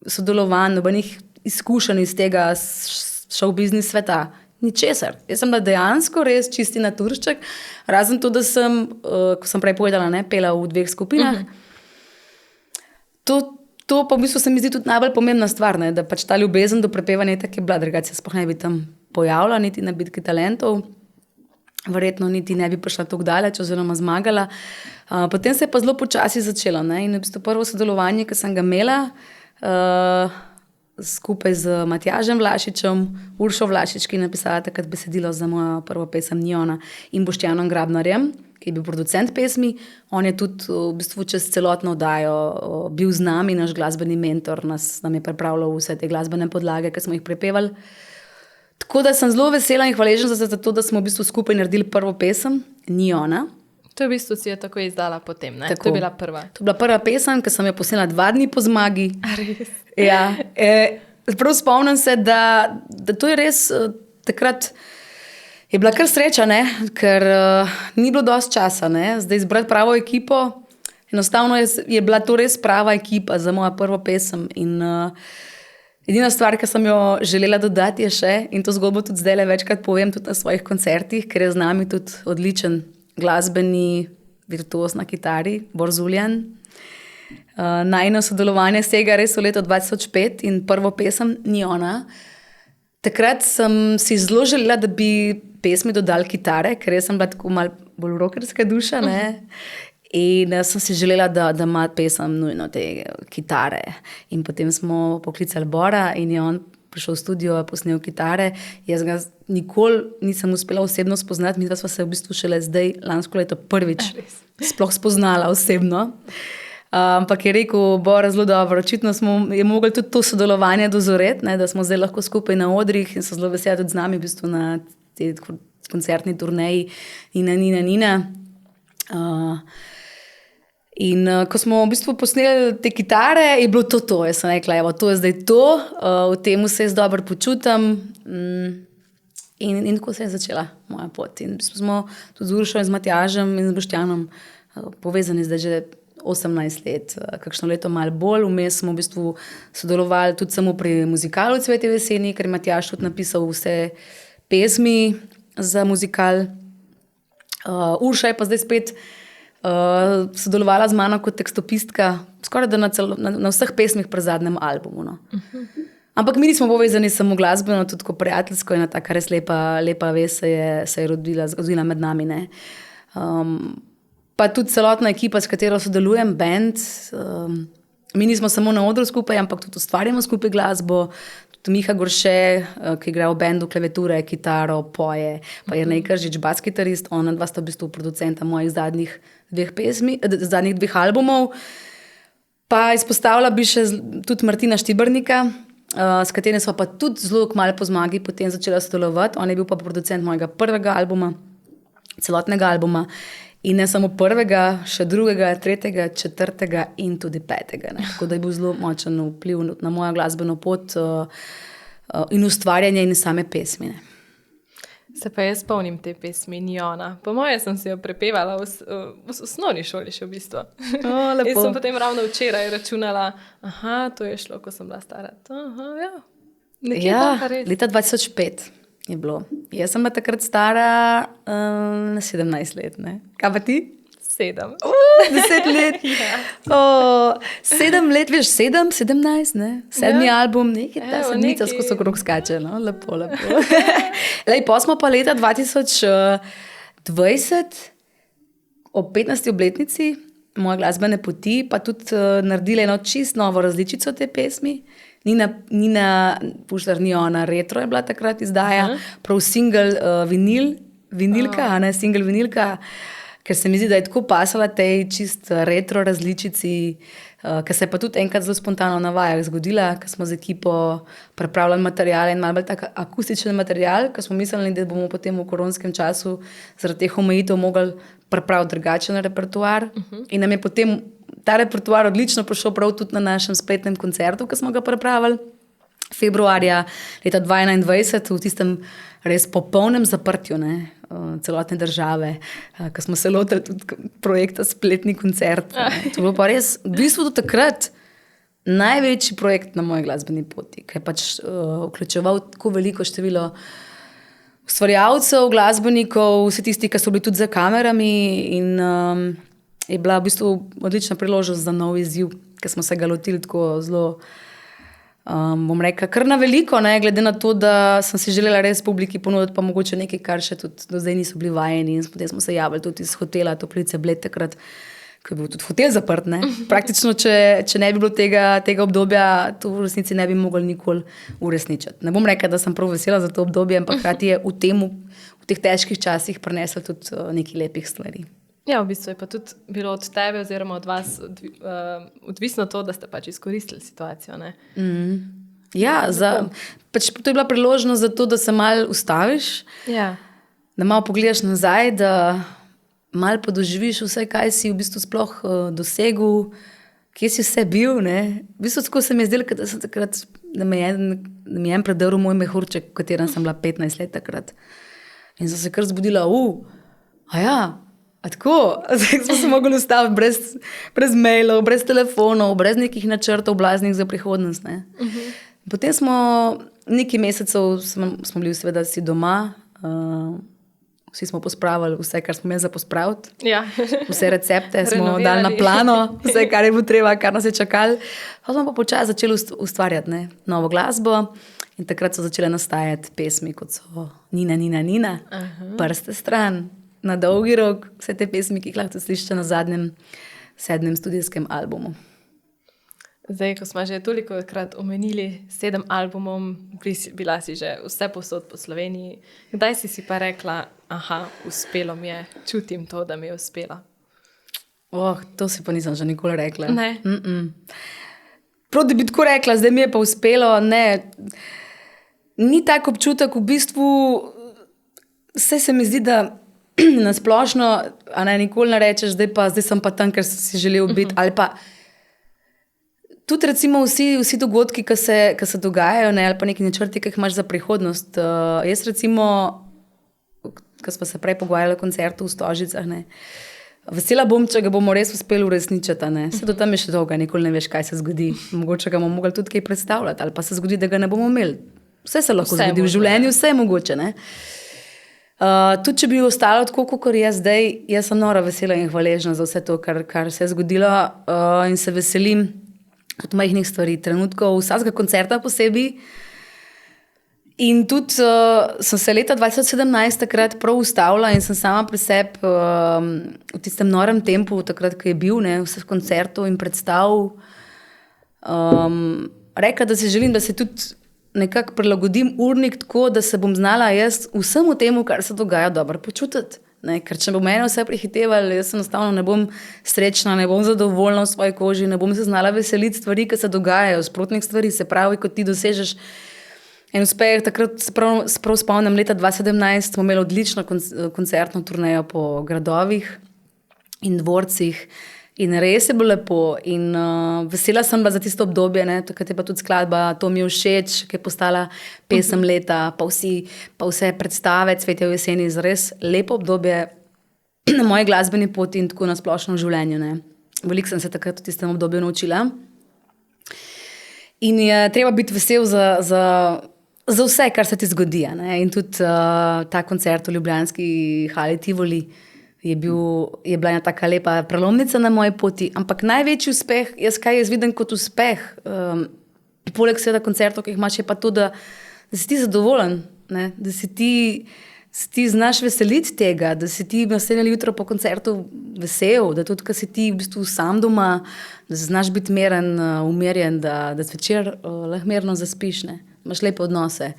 sodelovanj, nobenih izkušenj iz tega show biznis sveta. Ničesar. Jaz sem bila dejansko res čisti naturšček, razen to, da sem, ko sem prej povedala, ne, pela v 2 skupinah. To pa v bistvu se mi zdi tudi najbolj pomembna stvar, ne, da pač ta ljubezen do prepevanja je tako bila, drugače sploh ne bi tam pojavila, niti na Bitki talentov, verjetno niti ne bi prišla tako daleč oziroma zmagala. Potem se je pa zelo počasi začelo, ne, in v bistvu prvo sodelovanje, ki sem ga imela, skupaj z Matjažem Vlašičem, Uršo Vlašič, ki je napisala takrat besedilo za mojo prvo pesem Niona, in Boštjanom Grabnarjem, ki je bil producent pesmi. On je tudi v bistvu čez celotno oddajo bil z nami, naš glasbeni mentor, nam je pripravljal vse te glasbene podlage, ki smo jih prepevali. Tako da sem zelo vesela in hvaležna za to, da smo v bistvu skupaj naredili prvo pesem Niona. To v bistvu si jo tako izdala potem, ne? Tako. To je bila prva. To je bila prva pesem, ki sem jo posnela 2 dni po zmagi. A res? Ja. Prav spomnim se, da to je res, takrat je bila kar sreča, ne? Ker ni bilo dosti časa. Ne? Zdaj izbrati pravo ekipo, enostavno je bila to res prava ekipa za mojo prvo pesem. In edina stvar, ki sem jo želela dodati je še, in to zgodbo tudi zdaj večkrat povem tudi na svojih koncertih, ker je z nami tudi odličen glasbeni virtuoz na kitari, Borzuljan. Najino sodelovanje sega res v leto 2005 in prvo pesem Niona. Takrat sem si zelo želela, da bi pesmi dodali kitare, ker sem bila tako malo bolj rockerska duša. Ne? In sem si želela, da ima pesem nujno te kitare. In potem smo poklicali Bora in je on prišel v studio, posnel kitare. Jaz ga nikoli nisem uspela osebno spoznati, mi smo se v bistvu šele zdaj, lansko leto, prvič sploh spoznala osebno. Ampak je rekel, Bora, zelo dobro, očitno je mogli tudi to sodelovanje dozoreti, ne, da smo zdaj lahko skupaj na odrih in so zelo veseli tudi z nami v bistvu na tej koncertni turneji Nina. In ko smo v bistvu posneli te kitare, je bilo to. Jaz sem rekla, evo, to je zdaj to, v tem se jaz dobro počutim. In tako se je začela moja pot. In smo tudi z Uršo in z Matjažem in z Boštjanom povezani zdaj že 18 let, kakšno leto malo bolj. Vmes smo v bistvu sodelovali tudi samo pri muzikalu Cvetje v jeseni, ker je Matjaž tudi napisal vse pesmi za muzikal. Urša je pa zdaj spet sodelovala z mano kot tekstopistka, skoraj da na vseh pesmih pri zadnjem albumu. No. Ampak mi nismo povezani samo glasbeno, tudi kot prijateljsko, in taka res lepa vez se je rodila med nami. Ne. Pa tudi celotna ekipa, s katero sodelujem, band. Mi nismo samo na odru skupaj, ampak tudi ustvarjamo skupaj glasbo. Tudi Miha Gorše, ki igra v bendu klaviature, kitaro, poje, pa je Kržič, bas kitarist. Ona dva sta v bistvu producenta mojih zadnjih 2 albumov. Pa izpostavila bi še tudi Martina Štibernika, s katerim smo pa tudi zelo kmalu po zmagi potem začela sodelovati. On je bil pa producent mojega prvega albuma, celotnega albuma. In ne samo prvega, še 2., 3., 4. in tudi 5. Tako da je bil zelo močen vpliv na mojo glasbeno pot in ustvarjanje in same pesmi. Ne. Se pa jaz spomnim te pesmi Niona. Po moje sem si jo prepevala v osnovni šoli še v bistvu. Lepo. Jaz sem potem ravno včeraj računala, to je šlo, ko sem bila stara. Ja, nekje tam pa res. Leta 2005 je bilo. Jaz sem bila takrat stara 17 let, ne? Kaj pa ti? 7. 10 let. 7 let, veš, 17, ne? 7. album, nekaj ta sedmica skozi okrog skače, no? Lepo. Lej, pa smo pa leta 2020, ob 15. obletnici moje glasbene poti, pa tudi naredili eno čist novo različico te pesmi. Nina Pušlar, ni ona, retro je bila takrat izdaja, prav single vinilka, a ne, single vinilka, ker se mi zdi, da je tako pasala tej čist retro različici, ker se je pa tudi enkrat zelo spontano na vajah zgodila, ker smo z ekipo pripravljali materiale in malo bolj tak akustičen material, ker smo mislili, da bomo potem v koronskem času zaradi teh omejitev mogli pripraviti drugačen repertoar. In nam je potem ta repertoar odlično prišel prav tudi na našem spletnem koncertu, ki smo ga pripravili februarja leta 2021 v tistem res popolnem zaprtju, ne, celotne države, ko smo se lotili tudi projekta Spletni koncert. To je bilo pa res, v bistvu do takrat, največji projekt na moji glasbeni poti, ki je pač vključeval tako veliko število ustvarjalcev, glasbenikov, vsi tisti, ki so bili tudi za kamerami in je bila v bistvu odlična priložnost za nov izziv, ker smo se ga lotili tako zelo bom rekla, kar na veliko, ne, glede na to, da sem si želela res publiki ponuditi pa mogoče nekaj, kar še tudi do zdaj niso bili vajeni in potem smo se javili tudi iz hotela Toplice Bled takrat, ko je bil tudi hotel zaprt, ne. Praktično, če ne bi bilo tega obdobja, to v resnici ne bi mogli nikoli uresničiti. Ne bom rekla, da sem prav vesela za to obdobje, ampak hkrati je v teh težkih časih prinesla tudi nekaj lepih stvari. Ja, v bistvu je pa tudi bilo od tebe oziroma od vas odvisno to, da ste pač izkoristili situacijo, ne? Ja, pač to je bila priložnost za to, da se malo ustaviš, da malo pogledaš nazaj, da malo podoživiš vse, kaj si v bistvu sploh dosegel, kje si vse bil, ne? V bistvu tako se mi je zdelo, da sem takrat, da mi je en predrl moj mehurček, v katerem sem bila 15 let takrat. In sem se kar zbudila, a tako, zdaj smo se mogli ustaviti brez mailov, brez telefonov, brez nekih načrtov blaznih za prihodnost. Ne? Potem smo nekaj mesecev smo bili seveda vsi doma, vsi smo pospravili vse, kar smo imeli za pospraviti. Ja. Vse recepte smo dali na plano, vse, kar je bilo treba, kar nas je čakali. Pa smo pa počasi začeli ustvarjati, ne, novo glasbo in takrat so začele nastajati pesmi, kot so Nina, Prste stran, Na dolgi rok, vse te pesmi, ki jih lahko slišite na zadnjem 7. studijskem albumu. Zdaj, ko smo že tolikokrat omenili 7 albumov, bila si že vse povsod po Sloveniji. Kdaj si pa rekla, uspelo mi je, čutim to, da mi je uspelo? To si pa nisem že nikoli rekla. Ne? Prav, da bi tako rekla, zdaj mi je pa uspelo, ne. Ni tak občutek, v bistvu, vse se mi zdi, da na splošno, a ne, nikoli ne rečeš, zdaj sem pa tam, ker si želel biti, ali pa tudi recimo vsi dogodki, ki se dogajajo, ne, ali pa neki načrti, ki jih imaš za prihodnost. Jaz recimo, ko smo se prej pogovarjali o koncertu v Stožicah, ne, vesela bom, če ga bomo res uspeli uresničiti, ne. Vse do tam je še dolga, nikoli ne veš, kaj se zgodi. Mogoče ga bomo mogli tudi kaj predstavljati, ali pa se zgodi, da ga ne bomo imeli. Vse se lahko zgodi v življenju, vse je mogoče, ne. Tudi če bi ostalo tako, kot je zdaj, jaz sem nora vesela in hvaležna za vse to, kar se je zgodilo, in se veselim tudi majhnih stvari, trenutkov, vsakega koncerta posebej. In tudi sem se leta 2017 takrat prav ustavila in sem sama pri sebi v tistem norem tempu, takrat, ko je bil, ne, vseh koncertov in predstav, rekla, da si želim, da se tudi nekako prilagodim urnik tako, da se bom znala jaz vsemu temu, kar se dogaja, dobro počutiti. Ne? Ker če bo mene vse prehitevali, jaz enostavno ne bom srečna, ne bom zadovoljna v svoji koži, ne bom se znala veseliti stvari, ki se dogajajo, sprotnih stvari, se pravi, ko ti dosežeš en uspeh. Takrat prav spomnim, leta 2017 smo imeli odlično koncertno turnejo po gradovih in dvorcih, In res je bilo lepo in vesela sem bila za tisto obdobje, ne, takrat je pa tudi skladba To mi je všeč, ki je postala pesem leta, pa vse predstave Cvetje v jeseni, res lepo obdobje na moji glasbeni poti in tako na splošno v življenju. Ne. Veliko sem se takrat v tistem obdobju naučila. In je treba biti vesel za vse, kar se ti zgodi. Ne. In tudi ta koncert v ljubljanski hali Tivoli je bila ena taka lepa prelomnica na moji poti, ampak največji uspeh, jaz vidim kot uspeh, poleg seveda koncertov, ki jih imaš, je pa to, da si ti zadovoljen, ne? Da si ti znaš veseliti tega, da si ti naslednje jutro po koncertu vesel, da tudi, ko si ti v bistvu sam doma, da znaš biti miren, umirjen, da zvečer lahko mirno zaspiš, ne? Imaš lepe odnose,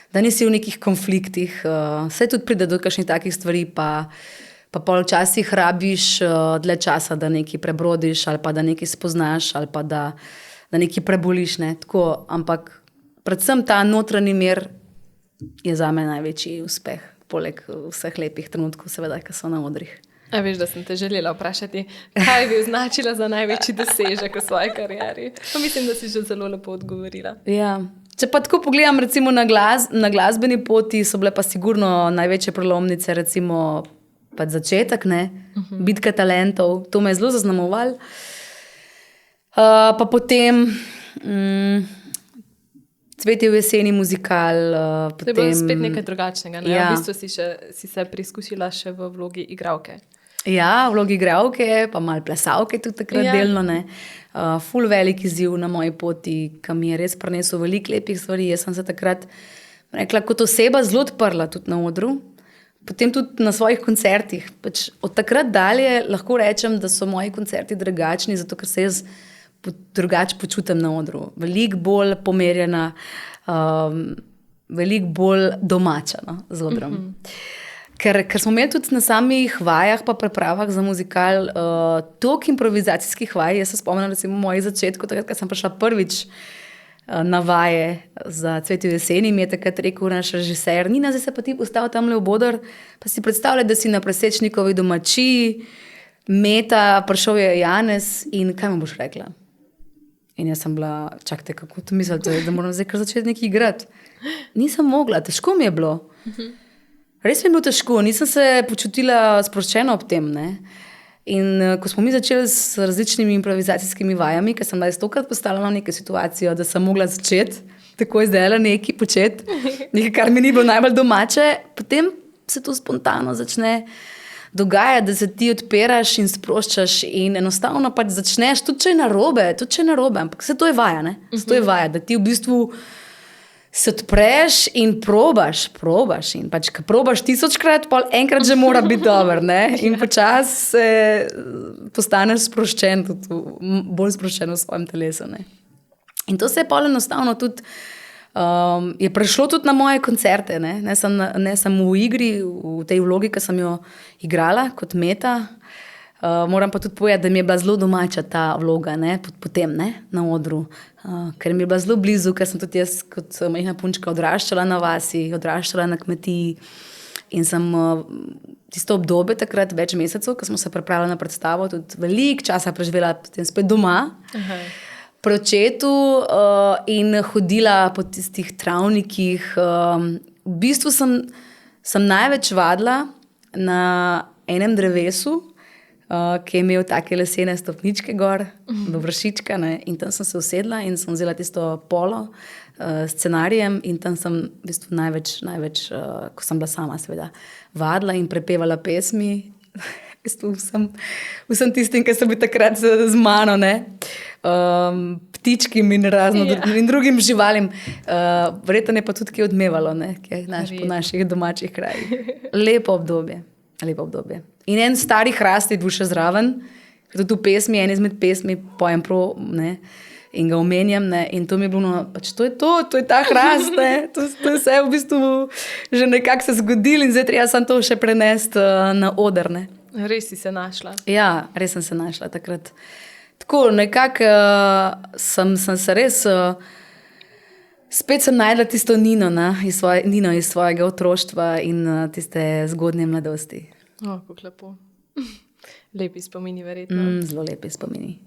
da nisi v nekih konfliktih, vse tudi pride do kakšnih takih stvari, pa pol včasih rabiš dlje časa, da nekaj prebrodiš ali pa da nekaj spoznaš ali pa da nekaj preboliš. Ne? Tako, ampak predvsem ta notranji mir je zame največji uspeh, poleg vseh lepih trenutkov, seveda, ki so na odrih. A veš, da sem te želela vprašati, kaj bi označila za največji dosežek v svoji karieri? Pa mislim, da si že zelo lepo odgovorila. Ja. Če pa tako pogledam recimo na glasbeni poti, so bile pa sigurno največje prelomnice, recimo pač začetek, ne, bitka talentov, to me je zelo zaznamoval. Pa potem Cvetje v jeseni muzikal. To je bilo spet nekaj drugačnega, ne? Ja. V bistvu si se preizkusila še v vlogi igralke. Ja, v vlogi igralke, pa malo plesalke tudi takrat delno, ne. Ful velik izziv na moji poti, ki mi je res prinesel veliko lepih stvari. Jaz sem se takrat, rekla, kot oseba zelo odprla tudi na odru. Potem tudi na svojih koncertih. Pač od takrat dalje lahko rečem, da so moji koncerti drugačni, zato ker se jaz drugače počutim na odru. Veliko bolj pomerjena, veliko bolj domača, no, z odrom. Ker smo imeli tudi na samih vajah pa pripravah za muzikal toliko improvizacijskih vaj. Jaz se spomnim recimo mojih začetkov, takrat, ko sem prišla prvič na vaje za Cvetje v jeseni, mi je takrat rekel naš režiser: Nina, zdaj se pa ti postavil tamle v boder, pa si predstavljaj, da si na Presečnikovi domačiji, Meta, prišel je Janez in kaj mu boš rekla? In jaz sem bila, čakajte, kako to mislite, da moram zdaj kar začeti nekaj igrati? Nisem mogla, težko mi je bilo. Res mi je bilo težko, nisem se počutila sproščeno ob tem, ne. In ko smo mi začeli s različnimi improvizacijskimi vajami, ker sem bila stokrat postavljena v neko situacijo, da sem mogla začeti takoj zdajle nekaj početi, nekaj, kar mi ni bilo najbolj domače, potem se to spontano začne dogajati, da se ti odpiraš in sproščaš in enostavno pač začneš, tudi če je narobe, ampak vse to je vaja, ne? Vse to je vaja, da ti v bistvu se odpreš in probaš in pač, ko probaš 1000-krat, pol enkrat že mora biti dober, ne? In počasi se postaneš sproščen, tudi bolj sproščen v svojem telesu, ne? In to se je pol enostavno tudi, je prišlo tudi na moje koncerte, ne? Ne samo v igri, v tej vlogi, ki sem jo igrala kot Meta. Moram pa tudi povedati, da mi je bila zelo domača ta vloga, ne, potem, ne, na odru, ker mi je bila zelo blizu, ker sem tudi jaz kot majhna punčka odraščala na vasi, odraščala na kmetiji in sem tisto obdobje takrat več mesecev, ko smo se pripravljali na predstavo, tudi veliko časa preživela potem spet doma, pri očetu in hodila po tistih travnikih. V bistvu sem največ vadila na enem drevesu, ki je imel take lesene stopničke gor, do vršička, ne, in tam sem se usedla in sem vzela tisto polo scenarijem in tam sem v bistvu največ, ko sem bila sama seveda, vadila in prepevala pesmi, vsem tistim, ki so bili takrat z mano, ne, ptičkim in in drugim živalim. Verjetno je pa tudi kaj odmevalo, ne, po naših domačih krajih. Lepo obdobje. In en stari hrast je bil še zraven, tudi v pesmi, en izmed pesmi pojem prav, ne, in ga omenjam, ne, in to mi je bilo, pač to je ta hrast, ne, to je vse v bistvu že nekako se zgodilo in zdaj treba samo to še prenesti na oder, ne. Res si se našla. Ja, res sem se našla takrat. Tako, nekako sem se res, spet sem najdla tisto Nino, Nino iz svojega otroštva in tiste zgodnje mladosti. Kako lepo. Lepi spomini, verjetno. Zelo lepi spomini.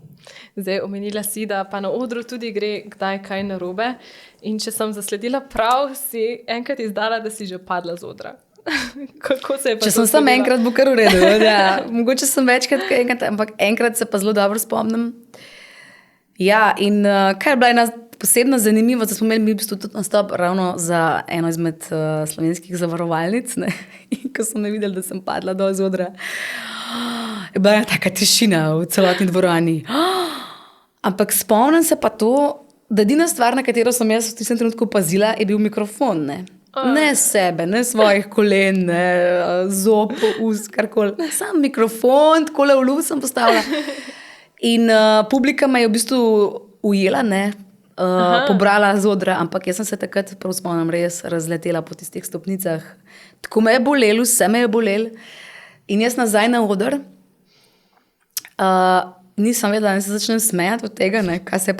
Zdaj, omenila si, da pa na odru tudi gre kdaj kaj narobe. In če sem zasledila prav, si enkrat izdala, da si že padla z odra. Kako se je pa Če sem samo enkrat, bo kar v redu. Ja. Mogoče sem večkrat, enkrat, ampak enkrat se pa zelo dobro spomnim. Ja, in kar je bila ena posebna zanimivost, da smo imeli mi v bistvu tudi nastop ravno za eno izmed slovenskih zavarovalnic. Ne? In ko so me videli, da sem padla dol z odra, je bila taka tišina v celotni dvorani. Ampak spomnim se pa to, da edina stvar, na katero sem jaz v tistem trenutku pazila, je bil mikrofon. Ne sebe, ne svojih kolen, ne zob, ust, karkoli. Sam mikrofon, takole v luft sem postavila. In publika me je v bistvu ujela, pobrala z odra, ampak jaz sem se takrat, prav spomnim, res razletela po tistih stopnicah. Tako me je bolelo, vse me je bolelo. In jaz nazaj na oder, nisem vedela, da se začnem smejati od tega, kaj se je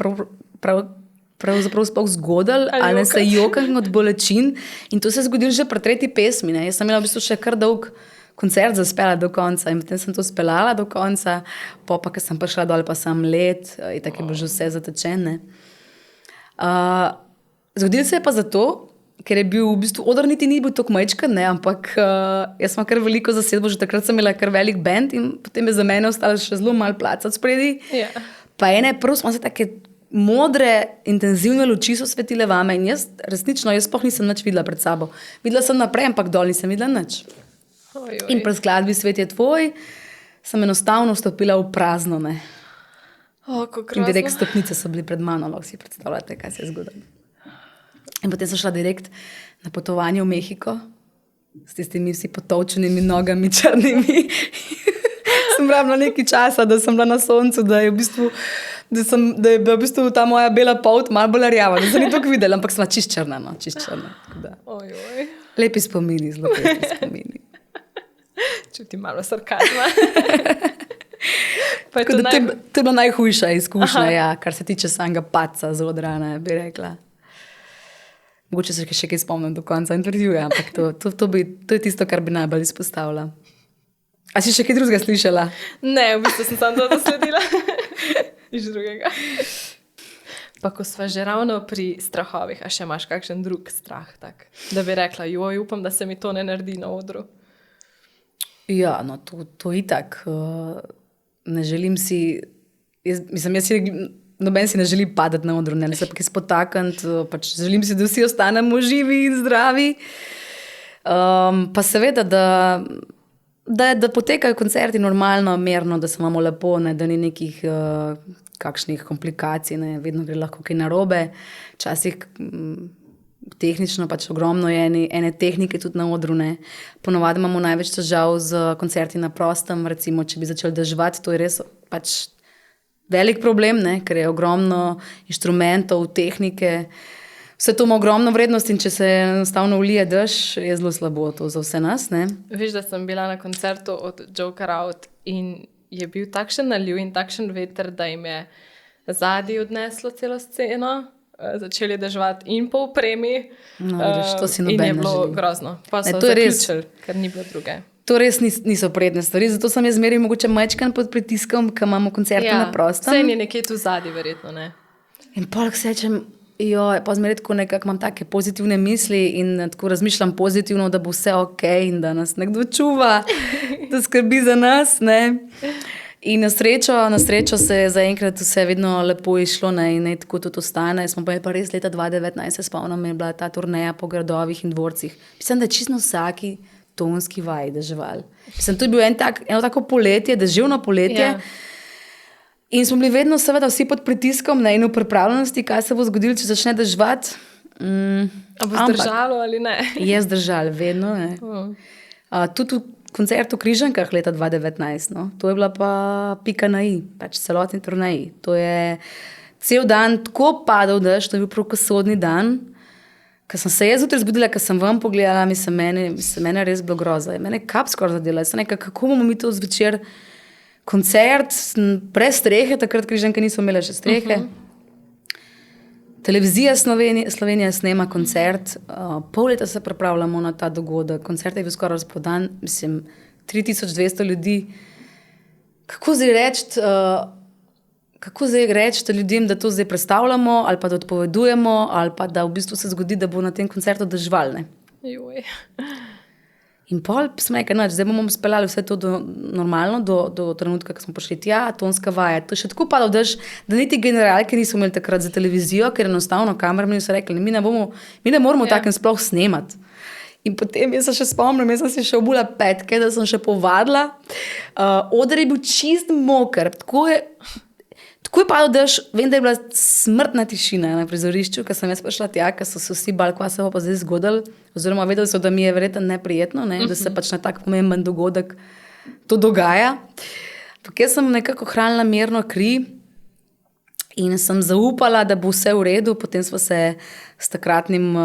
pravzaprav sploh zgodilo, ali se jokam od bolečin. In to se je zgodilo že pri 3. pesmi. Jaz sem imela v bistvu še kar dolg koncert zaspela do konca in potem sem to speljala do konca, pa ko sem prišla dol, pa sem let, in tako je bilo že vse zatečeno. Zgodilo se je pa zato, ker je bil v bistvu oder niti ni bil tako majčken, ampak jaz sem kar veliko zasedbo, že takrat sem imela kar velik band in potem je za mene ostalo še zelo malo placa spredi. Yeah. Pa prvo smo se take modre, intenzivne luči so svetile vame in jaz resnično, jaz sploh nisem nič videla pred sabo. Videla sem naprej, ampak dol nisem videla nič. In pri skladbi Svet je tvoj sem enostavno vstopila v prazno. In direkt stopnice so bili pred mano, lahko si predstavljate, kaj se je zgodilo. In potem sem šla direkt na potovanje v Mehiko s tistimi vsi potovčenimi nogami, črnimi. Sem rabila nekaj časa, da sem bila na soncu, da je v bistvu ta moja bela polt malo bolj rjava. Da sem ni toliko videla, ampak sem bila čist črna. Lepi spomini, zelo lepi spomini. Čutim malo sarkazma. To je bila najhujša izkušnja, kar se tiče samega padca z odra, bi rekla. Mogoče se še kaj spomnim do konca intervjuja, ampak to je tisto, kar bi najbolj izpostavila. A si še kaj drugega slišala? Ne, v bistvu sem samo to dosledila. Nič drugega. Pa ko sva že ravno pri strahovih, a še imaš kakšen drug strah, tak, da bi rekla, joj, upam, da se mi to ne naredi na odru. Ja, no, to itak. Ne želim si, noben si ne želi padati na odru, ne se pa kaj spotakniti, pač želim si, da vsi ostanemo živi in zdravi. Pa seveda, da potekajo koncerti normalno, merno, da se imamo lepo, da ni nekih kakšnih komplikacij, vedno gre lahko kaj narobe. Včasih tehnično pač ogromno je ene tehnike tudi na odru. Ponovadi imamo največ težav z koncerti na prostem, recimo, če bi začeli deževati, to je res pač velik problem, ker je ogromno inštrumentov, tehnike, vse to ima ogromno vrednost in če se enostavno ulije dež, je zelo slabo to za vse nas. Veš, da sem bila na koncertu od Joker Out in je bil takšen naliv in takšen veter, da jim je zadnji odneslo celo sceno. Začeli deževati in po opremi. To si in je bilo želi. Grozno. Pa so zaključili, ker ni bilo druge. To res niso prijetne stvari, zato sem jaz zmeraj mogoče majčkan pod pritiskom, ko imamo koncerte na prostem. Vse je nekje tu zadnji, verjetno. In polk se rečem, pa zmeraj tako nekako imam take pozitivne misli in tako razmišljam pozitivno, da bo vse ok in da nas nekdo čuva, da skrbi za nas. In na srečo se je zaenkrat vse vedno lepo išlo in tako tudi ostane. Smo pa res leta 2019, se spomnim, je bila ta turneja po gradovih in dvorcih. Mislim, da je čisto vsaki tonski vaj deževal. Mislim, to je bilo eno tako poletje, deževno poletje. Yeah. In smo bili vedno seveda vsi pod pritiskom in v pripravljenosti, kaj se bo zgodilo, če začne deževati. A bo zdržalo ali ne? Je zdržalo, vedno. Tudi v koncertu v Križankah leta 2019, to je bila pa pika na i, pač celotni turneji. To je cel dan tako padal dež, to je bil prav sodni dan. Ko sem se jaz zjutraj zbudila, ko sem vam pogledala, mene res bilo groza. Mene kap skoraj zadela. Jaz sem rekla, kako bomo mi to zvečer koncert brez strehe, takrat Križanke niso imele še strehe. Televizija Slovenija snema koncert, pol leta se pripravljamo na ta dogodek. Koncert je bil skoraj razprodan, 3200 ljudi. kako zdaj reči ljudem, da to zdaj predstavljamo, ali pa da odpovedujemo, ali pa da v bistvu se zgodi, da bo na tem koncertu dežval. In pol smo rekli, zdaj bomo speljali vse to normalno, do trenutka, ko smo prišli tja, tonska vaja. To je še tako padlo dež, da niti generalke niso imeli takrat za televizijo, ker enostavno kamermani so rekli, mi ne moramo takem sploh snemati. In potem jaz se še spomnim, jaz sem si še obula petke, da sem še povadila. Oder je bil čist moker, tako je padlo dež, vem, da je bila smrtna tišina na prizorišču, ko sem jaz prišla tja, ker so se vsi bali, kva se bo pa zdaj zgodilo, oziroma vedeli so, da mi je verjetno neprijetno, da se pač na tak pomemben dogodek to dogaja. Ampak jaz sem nekako hranila mirno kri in sem zaupala, da bo vse v redu. Potem smo se s takratnim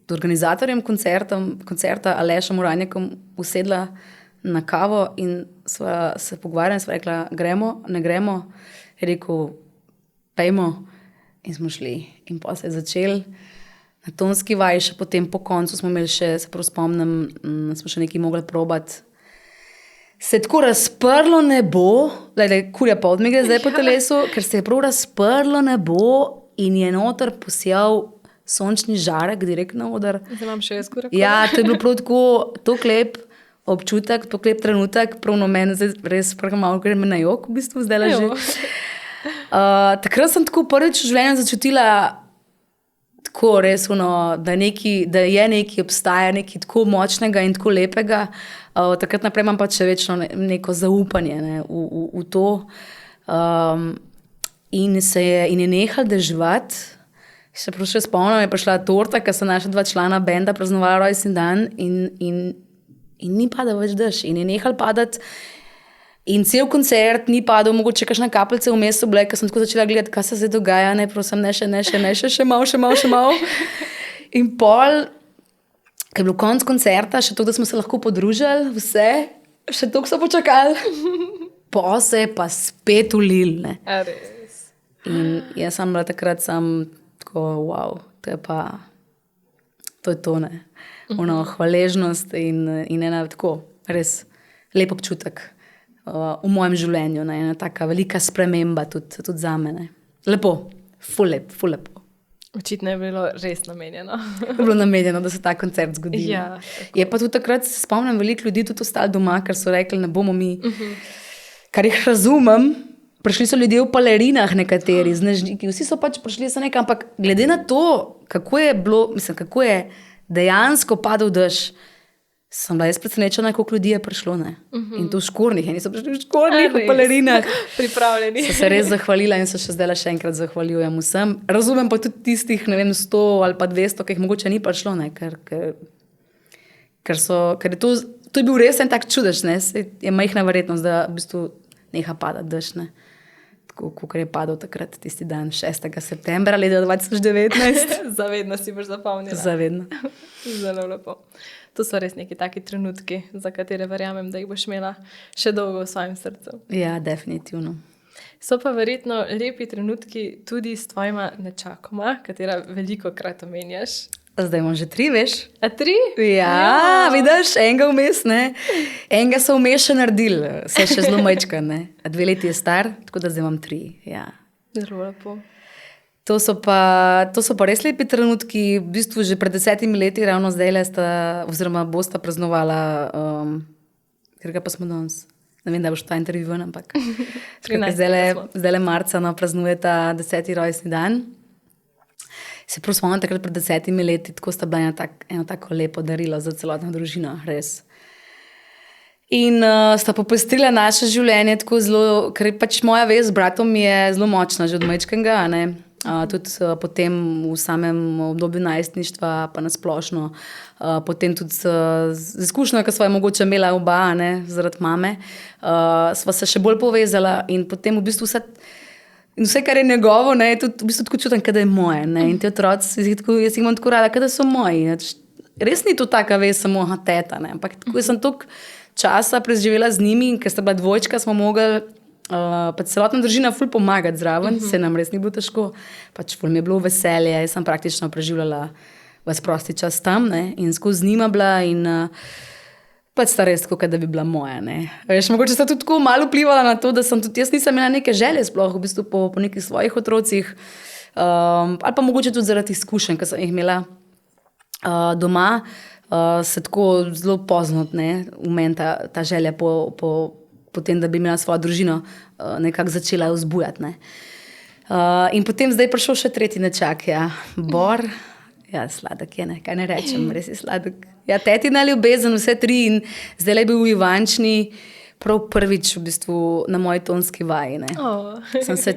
organizatorjem koncerta Alešem Uranjakom usedla na kavo in sva se pogovarjala in sva rekla, gremo, ne gremo. Je rekel, pejmo. In smo šli. In pa se je začel na tonski vaji, še potem po koncu smo imeli še, se prav spomnim, smo še nekaj mogli probati. Se je tako razprlo nebo, kurja pod mi gre zdaj po telesu, ker se je prav razprlo nebo in je noter posijal sončni žarek direkt na oder. Zdaj imam še jaz kurja. Ja, to je bilo prav tako lep občutek, tako lep trenutek, prav no meni zdaj res malo gre me na jok, v bistvu zdaj že. Takrat sem tako prvič v življenju začutila tako res, da je nekaj, obstaja nekaj tako močnega in tako lepega. Takrat naprej imam pač še večno neko zaupanje v to. In je nehal deževati. Še spomnim, je prišla torta, ker so naša 2 člana benda praznovala rojstni dan in ni padal več dež. In je nehal padati in cel koncert ni padal, mogoče kakšna kapljica vmes so bile, ker sem tako začela gledati, kaj se zdaj dogaja, ne, prosim, ne še malo. In pol, ker je bil konc koncerta, še to, da smo se lahko podružili, vse, še toliko so počakali. Po se je pa spet ulil, ne. A res. In jaz sem bila takrat tako, wow, to je to, ne. Hvaležnost in ena tako, res lep občutek v mojem življenju, ne. Ena taka velika sprememba tudi za mene. Lepo, ful lepo. Očitno je bilo res namenjeno. Je bilo namenjeno, da se ta koncert zgodi. Ja, je pa tudi takrat, se spomnim, veliko ljudi tudi ostali doma, ker so rekli, ne bomo mi. Kar jih razumem, prišli so ljudje v palerinah nekateri, z nežniki, vsi so pač prišli za nekaj, ampak glede na to, kako je bilo, kako je dejansko padel dež, sem bila jaz presenečena, koliko ljudi je prišlo, ne. In to v škornjih, eni so prišli v škornjih, v palerinah. Pripravljeni. So se res zahvalila in se še zdaj še enkrat zahvaljujem vsem. Razumem pa tudi tistih, 100 ali pa 200, ki jih mogoče ni prišlo, ne, ker je to je bil res en tak čudež, ne, je majhna verjetnost, da v bistvu neha padati dež, ne. Tako, kakor je padal takrat tisti dan, 6. septembra leta 2019. Zavedno si boš zapomnila. Zavedno. Zelo lepo. To so res neki taki trenutki, za katere verjamem, da jih boš imela še dolgo v svojem srcu. Ja, definitivno. So pa verjetno lepi trenutki tudi s tvojima nečakoma, katera veliko krat omenjaš. Zdaj imam že 3, veš? A 3? Ja, vidiš, enega vmes, ne. Enega so vmes še naredili, se še zelo majčka, ne. 2 leti je star, tako da zdaj imam 3, ja. Zelo lepo. To so pa res lepi trenutki, v bistvu že pred 10 leti, ravno zdaj oziroma bosta praznovala, ker ga pa smo danes, ne vem, da boš ta intervju ven, ampak zdaj marca praznujeta 10. rojstni dan. Se prav spomnim, takrat pred 10 leti, tako sta bila eno tako lepo darilo za celotno družino, res. In sta popestrila naše življenje tako zelo, ker pač moja vez z bratom je zelo močna, že od majčkega, ne. Tudi potem v samem obdobju najstništva, pa nasplošno, potem tudi z izkušnjo, ki sva jo mogoče imela oba, ne, zaradi mame, sva se še bolj povezala in potem v bistvu vse, kar je njegovo, ne, je tudi v bistvu tako čutim, kada je moje, ne, in te otroci, jaz jih imam tako rada, kada so moji, ne. Res ni to taka vez samo teta, ne, ampak tako sem toliko časa preživela z njimi in ker sta bila dvojčka, smo mogli pa celotna družina ful pomagati zraven, se nam res ni bilo težko, pač ful mi je bilo veselje, jaz sem praktično preživljala ves prosti čas tam, ne, in skozi njima bila in pač sta res tako, da bi bila moja. Ne. Veš, mogoče sta tudi tako malo vplivala na to, da sem tudi jaz nisem imela neke želje sploh v bistvu po nekih svojih otrocih. Ali pa mogoče tudi zaradi izkušenj, ki sem jih imela doma, se tako zelo pozno v meni ta želja po tem, da bi imela svojo družino nekako začela vzbujati. Ne. In potem zdaj je prišel še tretji nečak, ja, Bor. Ja, sladek je, ne, kaj ne rečem, res je sladek. Ja, tetina ljubezen, vse tri in zdaj je bil v Ivančni prav prvič v bistvu na moji tonski vaji, ne. Sem se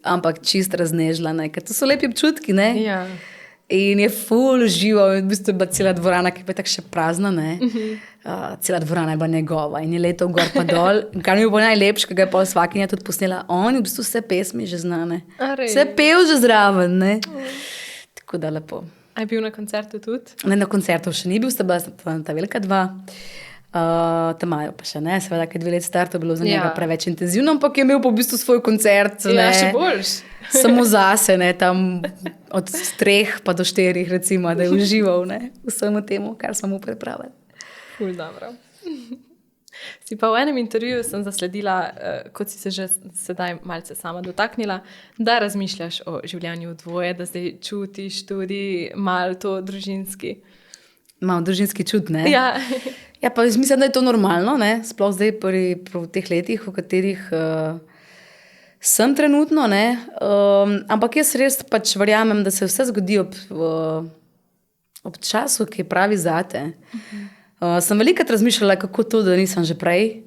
ampak čist raznežila, ne, ker to so lepi občutki, ne. Ja. In je ful užival, v bistvu je bila cela dvorana, ki pa je tako še prazna, ne. Cela dvorana je bila njegova in je letel gor pa dol. Kar mi je bilo najlepše, ki ga je pol svakinja tudi posnela, on je v bistvu vse pesmi že znane. Vse pel že zraven, ne. Tako da lepo. A je bil na koncertu tudi? Ne, na koncertu še ni bil, sta bila ta velika dva. Tamajo pa še ne, seveda, ker je 2 let star, to je bilo za njega preveč intenzivno, ampak je imel pa v bistvu svoj koncert. Ja, še boljš. Samo zase, ne, tam od 3 pa do 4, recimo, da je užival, ne, vsemu temu, kar smo mu pripravili. Ful, dobro. Si pa v enem intervjuju sem zasledila, kot si se že sedaj malce sama dotaknila, da razmišljaš o življenju v dvoje, da zdaj čutiš tudi malo to družinski. Malo družinski čut, ne? Ja. Ja, pa mislim, da je to normalno, ne? Sploh zdaj pri teh letih, v katerih sem trenutno, ne? Ampak jaz res pač verjamem, da se vse zgodi ob času, ki je pravi zate. Sem velikokrat razmišljala, kako to, da nisem že prej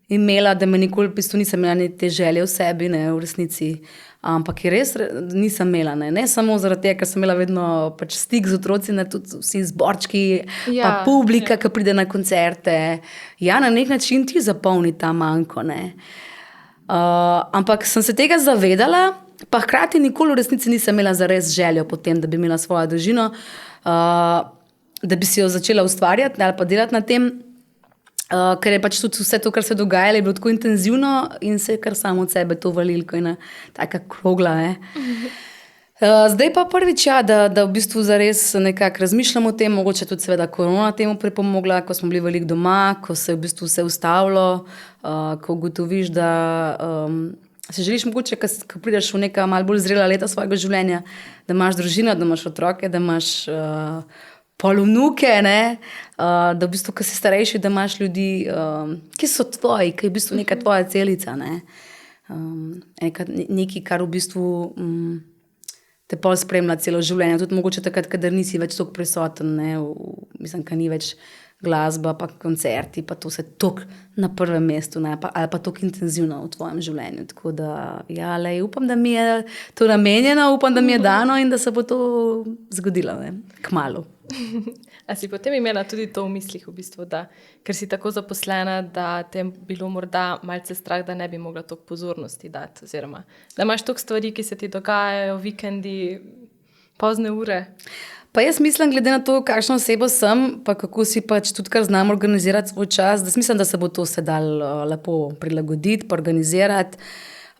imela, da me nikoli v bistvu nisem imela te želje v sebi, ne, v resnici. Ampak je res, nisem imela, ne samo zaradi tega, ker sem imela vedno pač stik z otroci, ne, tudi vsi zborčki, pa publika, ki pride na koncerte. Ja, na nek način ti zapolni ta manko, ne. Ampak sem se tega zavedala, pa hkrati nikoli v resnici nisem imela zares željo po tem, da bi imela svojo družino, da bi si jo začela ustvarjati ali pa delati na tem, ker je pač tudi vse to, kar se dogajalo, je bilo tako intenzivno in se je kar samo od sebe to valilo, ko je ena taka krogla. Zdaj pa prvič, ja, da v bistvu zares nekako razmišljam o tem, mogoče tudi seveda korona temu pripomogla, ko smo bili veliko doma, ko se je v bistvu vse ustavilo, ko ugotoviš, da se želiš mogoče, ko prideš v neka malo bolj zrela leta svojega življenja, da imaš družino, da imaš otroke, da imaš pol vnuke, ne, da v bistvu, ko si starejši, da imaš ljudi, ki so tvoji, ki je v bistvu neka tvoja celica, ne. Nekaj, kar v bistvu te pol spremlja celo življenje. Tudi mogoče takrat, kadar nisi več toliko prisoten, ne, mislim, ka ni več glasba, pa koncerti, pa to se toliko na prvem mestu, ne, ali pa toliko intenzivno v tvojem življenju. Tako da, ja, lej, upam, da mi je to namenjeno, upam, da mi je dano in da se bo to zgodilo, ne, kmalu. A si potem imela tudi to v mislih, v bistvu, da, ker si tako zaposlena, da te je bilo morda malce strah, da ne bi mogla toliko pozornosti dati, oziroma da imaš toliko stvari, ki se ti dogajajo, vikendi, pozne ure? Pa jaz mislim, glede na to, kakšno osebo sem, pa kako si pač tudi kar znam organizirati svoj čas, da mislim, da se bo to se dalo lepo prilagoditi, pa organizirati.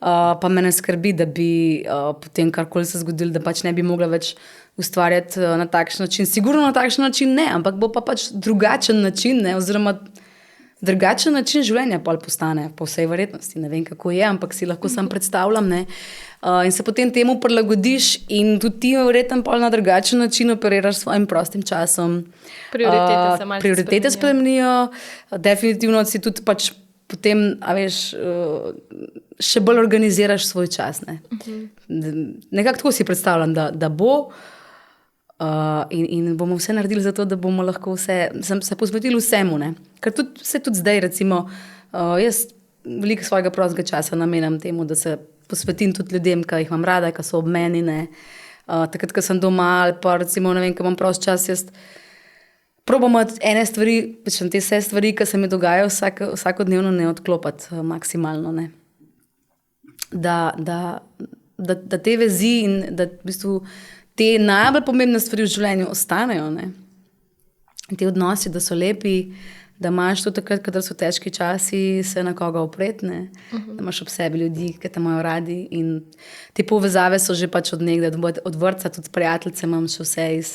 Pa me ne skrbi, da bi potem karkoli se zgodilo, da pač ne bi mogla več ustvarjati na takšen način. Sigurno na takšen način ne, ampak bo pa pač drugačen način, ne, oziroma drugačen način življenja pol postane, po vsej verjetnosti. Ne vem, kako je, ampak si lahko sam predstavljam, ne. In se potem temu prilagodiš in tudi ti verjetno pol na drugačen način operiraš s svojim prostim časom. Prioritete se malce Prioritete spremenijo. Definitivno si tudi pač potem, a veš, še bolj organiziraš svoj čas. Ne. Nekako tako si predstavljam, da bo in bomo vse naredili za to, da bomo lahko se posvetili vsemu. Ne. Ker se tudi zdaj, recimo, jaz veliko svojega prostega časa namenjam temu, da se posvetim tudi ljudem, ki jih imam rada, ki so ob meni. Ne. Takrat, ko sem doma ali pa recimo, ne vem, ko imam prost čas, jaz probam ene stvari, te vse stvari, ki se mi dogajajo vsakodnevno, ne odklopati maksimalno. Ne. Da te vezi in da v bistvu te najbolj pomembne stvari v življenju ostanejo. Ne. Te odnosi, da so lepi, da imaš to takrat, kadar so težki časi, se na koga opretne, da imaš ob sebi ljudi, ki te imajo radi in te povezave so že pač od nekdaj, od vrtca, tudi prijateljice imam še vse iz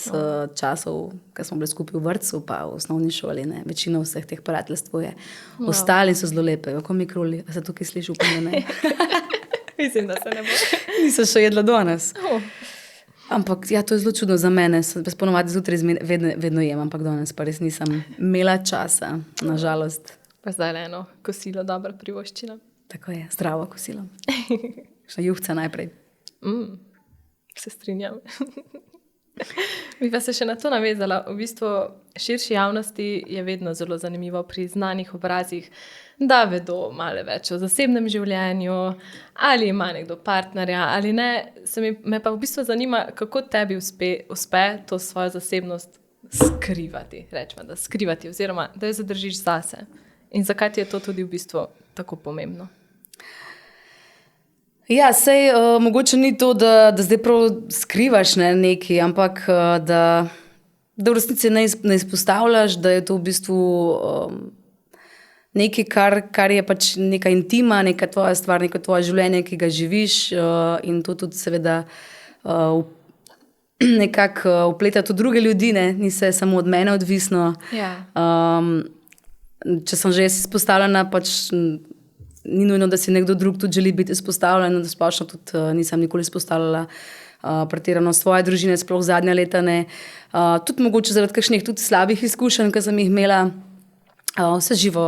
časov, ko smo bili skupaj v vrtcu, pa v osnovni šoli, ne. Večina vseh teh prijateljstv je ostali in so zelo lepe, kako mi kruli, a se tukaj sliši, upam, da ne. Mislim, da se ne bo. Nisem še jedla danes. Ampak ja, to je zelo čudno za mene. Ponovadi zjutraj vedno jem, ampak danes pa res nisem imela časa, nažalost. Pa zdaj le eno kosilo, dobra privoščina. Tako je, zdravo kosilo. Še juhca najprej. Se strinjam. Bi pa se še na to navezala. V bistvu širši javnosti je vedno zelo zanimivo pri znanih obrazih, da vedo malo več o zasebnem življenju, ali ima nekdo partnerja ali ne. Me pa v bistvu zanima, kako tebi uspe to svojo zasebnost skrivati, rečemo, da skrivati oziroma da jo zadržiš zase. In zakaj ti je to tudi v bistvu tako pomembno? Ja, sej mogoče ni to, da zdaj prav skrivaš nekaj, ampak da v resnici ne izpostavljaš, da je to v bistvu nekaj, kar je pač neka intima, neka tvoja stvar, neka tvoje življenje, ki ga živiš in to tudi seveda nekako vpleta tudi druge ljudi, ne? Ni se samo od mene odvisno. Ja. Če sem že jaz izpostavljena, pač ni nujno, da si nekdo drug tudi želi biti izpostavljen, da splošno tudi nisem nikoli izpostavljala pretirano svoje družine, sploh zadnja leta ne. Tudi mogoče zaradi kakšnih tudi slabih izkušenj, ki sem jih imela. Vse živo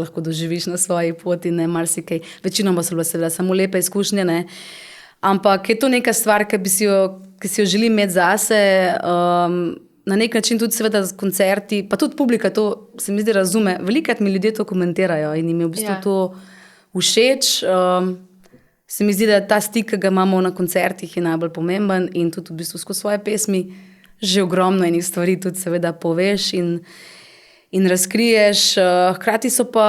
lahko doživiš na svoji poti, ne, marsikaj. Večinoma so bile seveda samo lepe izkušnje, ne. Ampak je to neka stvar, ki si jo želim imeti zase, na nek način tudi seveda z koncerti, pa tudi publika to se mi zdi razume. Velikrat mi ljudje to komentirajo in jim je v bistvu to všeč. Se mi zdi, da ta stik, ki ga imamo na koncertih, je najbolj pomemben in tudi v bistvu skozi svoje pesmi že ogromno enih stvari tudi seveda poveš in razkriješ. Hkrati so pa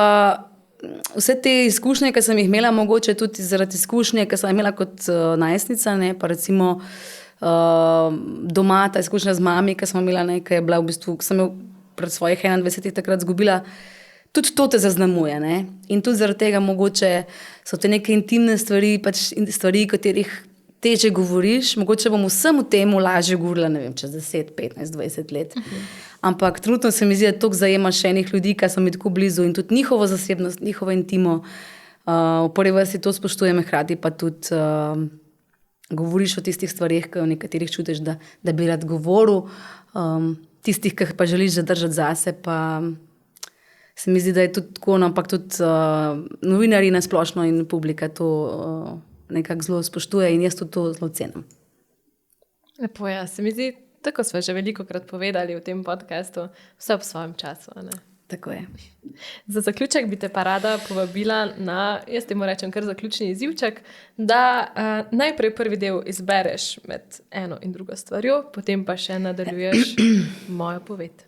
vse te izkušnje, ki sem jih imela, mogoče tudi zaradi izkušnje, ki sem imela kot najstnica, ne, pa recimo doma, ta izkušnja z mami, ki sem imela, ki je bila v bistvu, ki sem jo pred svojih 21 takrat izgubila, tudi to te zaznamuje, ne. In tudi zaradi tega mogoče so te neke intimne stvari, pač stvari, katerih teže govoriš, mogoče bom vsem v temu lažje govorila, ne vem, čez 10, 15, 20 let. Ampak trenutno se mi zdi, da toliko zajema še enih ljudi, ki so mi tako blizu in tudi njihovo zasebnost, njihovo intimo. V prvi vrsti to spoštujem, hkrati pa tudi govoriš o tistih stvareh, ki v nekaterih čutiš, da bi rad govoril. Tistih, ki pa želiš zadržati zase, pa se mi zdi, da je tudi tako, ampak tudi novinarji na splošno in publika to nekako zelo spoštuje in jaz tudi to zelo cenim. Lepo, ja, se mi zdi, tako smo že velikokrat povedali v tem podcastu, vse ob svojem času, ne? Tako je. Za zaključek bi te pa rada povabila na, jaz temu rečem kar zaključni izivček, da najprej prvi del izbereš med eno in drugo stvarjo, potem pa še nadaljuješ mojo poved.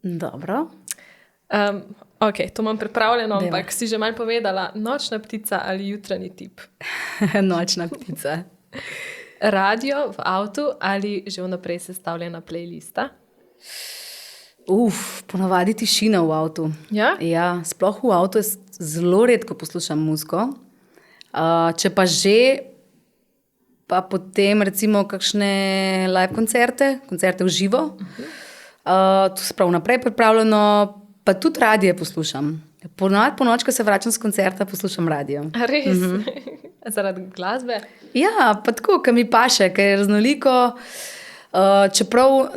Dobro. Ok, to imam pripravljeno, ampak si že malo povedala, nočna ptica ali jutranji tip? Nočna ptica. Radio v avtu ali že vnaprej sestavljena playlista? Ponavadi tišina v avtu. Ja? Ja, sploh v avtu zelo redko poslušam muziko. Če pa že, pa potem recimo kakšne live koncerte v živo. To se pravi naprej pripravljeno, pa tudi radije poslušam. Ponavadi po noč, ko se vračam z koncerta, poslušam radio. A res? Zaradi glasbe? Ja, pa tako, ki mi paše, ker je raznoliko. Čeprav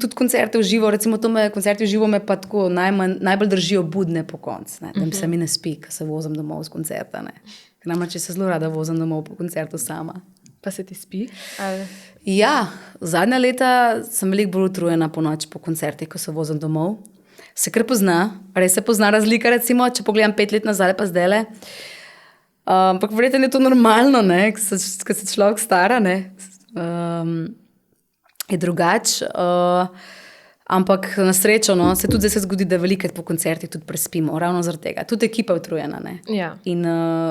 tudi koncerte v živo, recimo koncerte v živo me pa tako najbolj držijo budne po koncu, da se mi ne spi, ko se vozim domov z koncerta. Ker namreč se zelo rada vozim domov po koncertu sama. Pa se ti spi? Ali? Ja, zadnja leta sem veliko bolj utrujena po noč po koncertih, ko se vozim domov. Se kar pozna, res se pozna razlika, recimo, če pogledam 5 let nazaj pa zdajle. Ampak verjetno je to normalno, ko se človek stara, je drugače. Ampak na srečo, se tudi zdaj se zgodi, da velikrat po koncertih tudi prespimo, ravno zaradi tega. Tudi ekipa je utrujena. Ja. In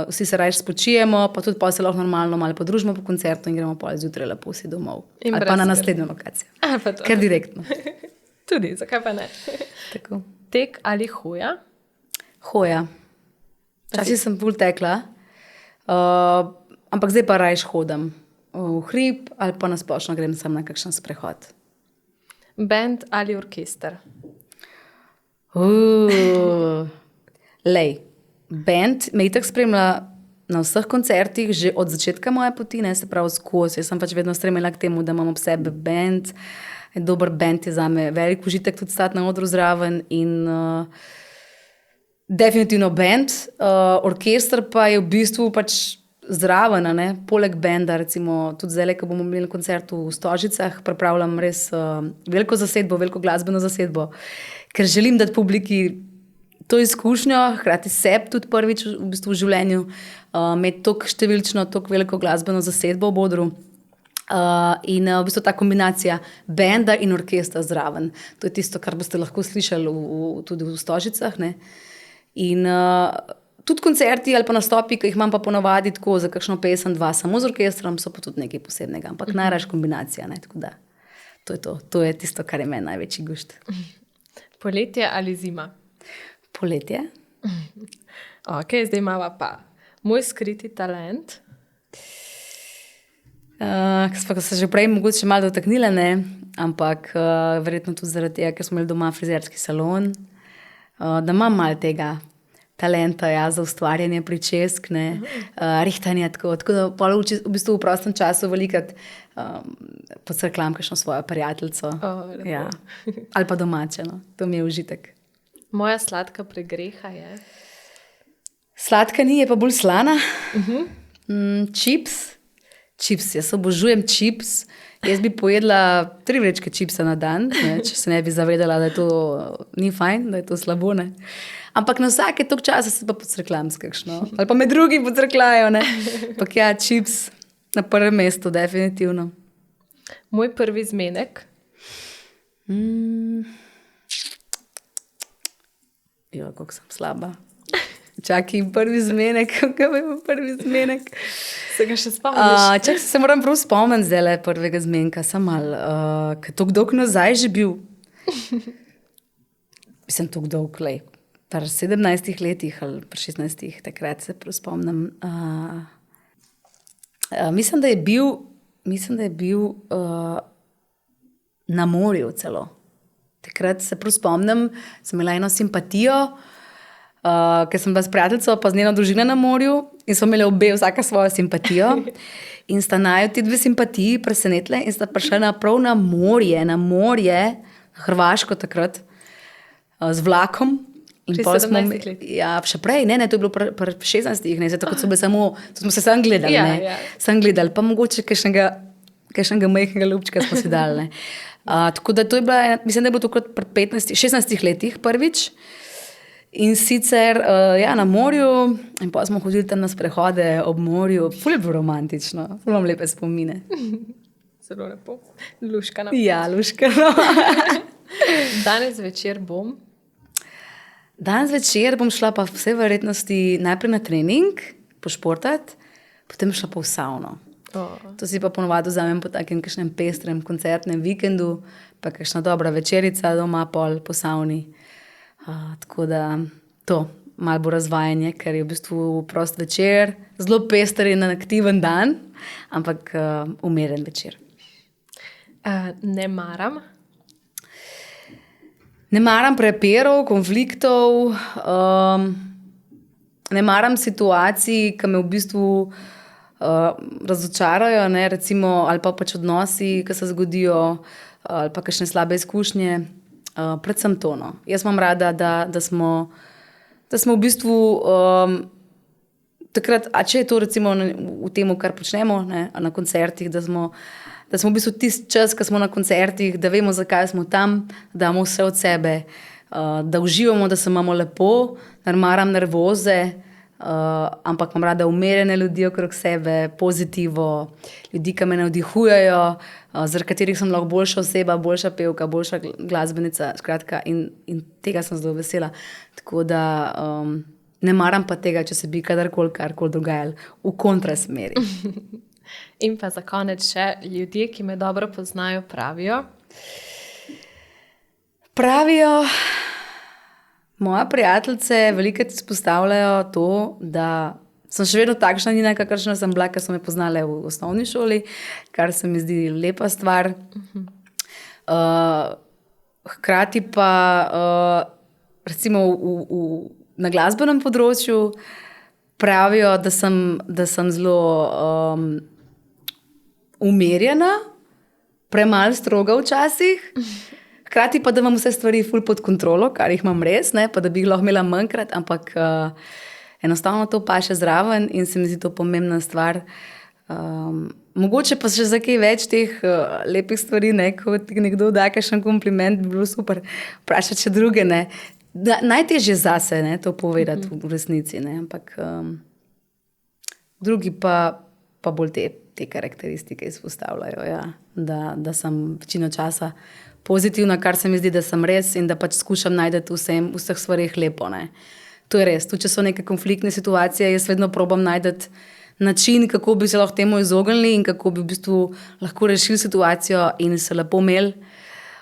vsi se raje spočijemo, pa tudi pa se lahko normalno malo podružimo po koncertu in gremo pol zjutraj lepo vsi domov. Ali pa na naslednjo lokacijo. Ker direktno. Tudi, zakaj pa ne? Tako. tek ali hoja? Hoja. Včasih sem ful tekla, ampak zdaj pa rajš hodim v hrib ali pa na splošno grem sem na kakšen sprehod. Band ali orkester? Lej, band me itak spremlja na vseh koncertih, že od začetka moje poti, ne, se pravi skozi. Jaz sem pač vedno stremela k temu, da imam ob sebi band. Dober band je zame velik užitek tudi stati na odru zraven in definitivno band. Orkester pa je v bistvu pač zraven, ne, poleg benda, recimo tudi zdaj, ko bomo imeli na koncertu v Stožicah, pripravljam res veliko zasedbo, veliko glasbeno zasedbo, ker želim dati publiki to izkušnjo, hkrati sebi tudi prvič v bistvu v življenju, imeti toliko številčno, toliko veliko glasbeno zasedbo v odru. In v bistvu ta kombinacija benda in orkestra zraven. To je tisto, kar boste lahko slišali tudi v Stožicah. Ne? In tudi koncerti ali pa nastopi, ki jih imam pa ponavadi tako za kakšno pesem, dva samo z orkestrom, so pa tudi nekaj posebnega. Ampak najraž kombinacija. Ne? Tako da, to je to. To je tisto, kar je meni največji gušt. Poletje ali zima? Poletje. Ok, zdaj imamo pa moj skriti talent. Ko se že prej mogoče malo dotaknila, ne? Ampak verjetno tudi zaradi tega, ker smo imeli doma frizerski salon, da imam malo tega talenta za ustvarjanje pričesk, rihtanje tako da v bistvu v prostem času velikrat pocrklam kakšno svojo prijateljico. Ja. Ali pa domače, no. To mi je užitek. Moja sladka pregreha je? Sladka ni, je pa bolj slana. Čips. Čips, jaz obožujem čips. Jaz bi pojedla 3 vrečke čipsa na dan, ne, če se ne bi zavedala, da to ni fajn, da je to slabo. Ne. Ampak na vsake toliko časa se pa pocrklam s kakšno. Ali pa med drugim pocrklajo. Ampak ja, čips na prvem mestu, definitivno. Moj prvi zmenek? Jo, kako sem slaba. Čakaj, prvi zmenek, kako je prvi zmenek? Se ga še spomniš? Čakaj, se moram prav spomniti zdaj prvega zmenka, sem malo, ker toliko dolg nazaj že bil. Mislim, toliko dolg, lej, pri 17 letih ali pri 16, takrat se prav spomnim. Mislim, da je bil na morju celo. Takrat se prav spomnim, sem imela eno simpatijo, ker sem bila s prijateljico pa z njeno družino na morju in smo imeli obe vsaka svojo simpatijo in sta naju ti 2 simpatiji presenetile in sta prišla prav na morje, na Hrvaško takrat, z vlakom. Pri 17 letih? Ja, še prej, ne, to je bilo pri 16, ne, tako so bile samo, to smo se sam gledali, sam gledali, pa mogoče kakšnega majhnega ljubčka smo si dali, ne. Tako da to je bila, mislim, da je bilo takrat pri 16 letih prvič. In sicer na morju, in pa smo hodili tam na sprehode ob morju, ful je bilo romantično, ful imam lepe spomine. Zelo lepo. Luškano. Ja, luškano. Danes večer bom? Danes večer bom šla pa vse verjetnosti najprej na trening, pošportati, potem šla pa v savno. To si pa ponovadi vzamem po takem kakšnem pestrem koncertnem vikendu, pa kakšna dobra večerica doma pol po savni. Tako da to, malo bo razvajanje, ker je v bistvu prost večer, zelo pester in aktiven dan, ampak umeren večer. Ne maram? Ne maram prepirov, konfliktov, ne maram situacij, ki me v bistvu razočarajo, ne, recimo, ali pa pač odnosi, ki se zgodijo, ali pa kakšne slabe izkušnje. Predvsem to. No. Jaz imam rada, da smo v bistvu takrat, a če je to recimo v tem, kar počnemo, ne, na koncertih, da smo v bistvu tisti čas, ko smo na koncertih, da vemo, zakaj smo tam, da damo vse od sebe, da uživamo, da se imamo lepo, da maram nervoze, ampak imam rada umirjene ljudi okrog sebe, pozitivo, ljudi, ki me navdihujejo, zaradi katerih sem lahko boljša oseba, boljša pevka, boljša glasbenica, skratka, in tega sem zelo vesela. Tako da ne maram pa tega, če se bi kadarkoli karkoli dogajalo v kontrasmeri. In pa za konec še ljudje, ki me dobro poznajo, pravijo? Pravijo, Moje prijateljice velikokrat izpostavljajo to, da sem še vedno takšna Nina, kakršna sem bila, ker so me poznale v osnovni šoli, kar se mi zdi lepa stvar. Hkrati pa recimo na glasbenem področju pravijo, da sem zelo umirjena, premalo stroga včasih. Hkrati pa, da imam vse stvari ful pod kontrolo, kar jih imam res, ne, pa da bi jih lahko imela manjkrat, ampak enostavno to paše zraven in se mi zdi to pomembna stvar. Mogoče pa še za kaj več teh lepih stvari, ne, ko ti nekdo da kakšen kompliment, bi bilo super vprašati še druge. Ne. Najtežje zase, ne, to povedati v resnici, ne, ampak drugi pa bolj te karakteristike izpostavljajo, ja, da sem večino časa pozitivna, kar se mi zdi, da sem res in da pač skušam najti vseh stvarih lepo. Ne. To je res. Tudi če so neke konfliktne situacije, jaz vedno probam najti način, kako bi se lahko temu izognili in kako bi v bistvu lahko rešili situacijo in se lepo imeli.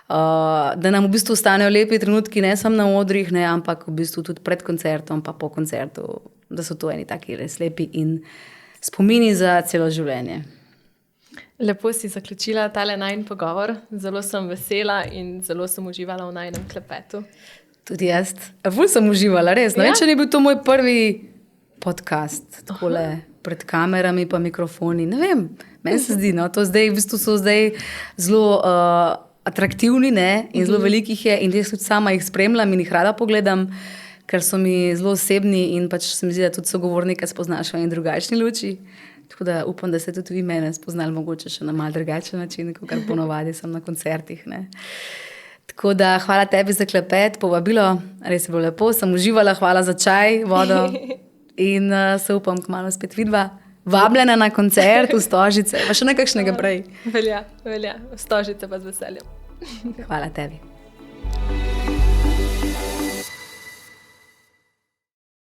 Da nam v bistvu ostanejo lepi trenutki, ne samo na odrih, ne, ampak v bistvu tudi pred koncertom pa po koncertu, da so to eni taki res lepi in spomini za celo življenje. Lepo si zaključila tale najin pogovor. Zelo sem vesela in zelo sem uživala v najinem klepetu. Tudi jaz. Ful sem uživala, res. Ne vem, če ni bil to moj prvi podcast, takole pred kamerami pa mikrofoni. Ne vem, meni se zdi, no, to zdaj, v bistvu so zdaj zelo atraktivni, ne, in zelo velikih je in jaz tudi sama jih spremljam in jih rada pogledam, ker so mi zelo osebni in pač se mi zdi, da tudi sogovornike spoznaš v eni drugačni luči. Tako da upam, da ste tudi vi mene spoznali mogoče še na malo drugačen način, kot kar ponovadi sem na koncertih. Ne. Tako da hvala tebi za klepet, povabilo, res je bilo lepo, sem uživala, hvala za čaj, vodo in se upam kmalu spet vidva. Vabljena na koncert v Stožice, pa še nekakšnega prej. Velja, v Stožice pa z veseljem. Hvala tebi.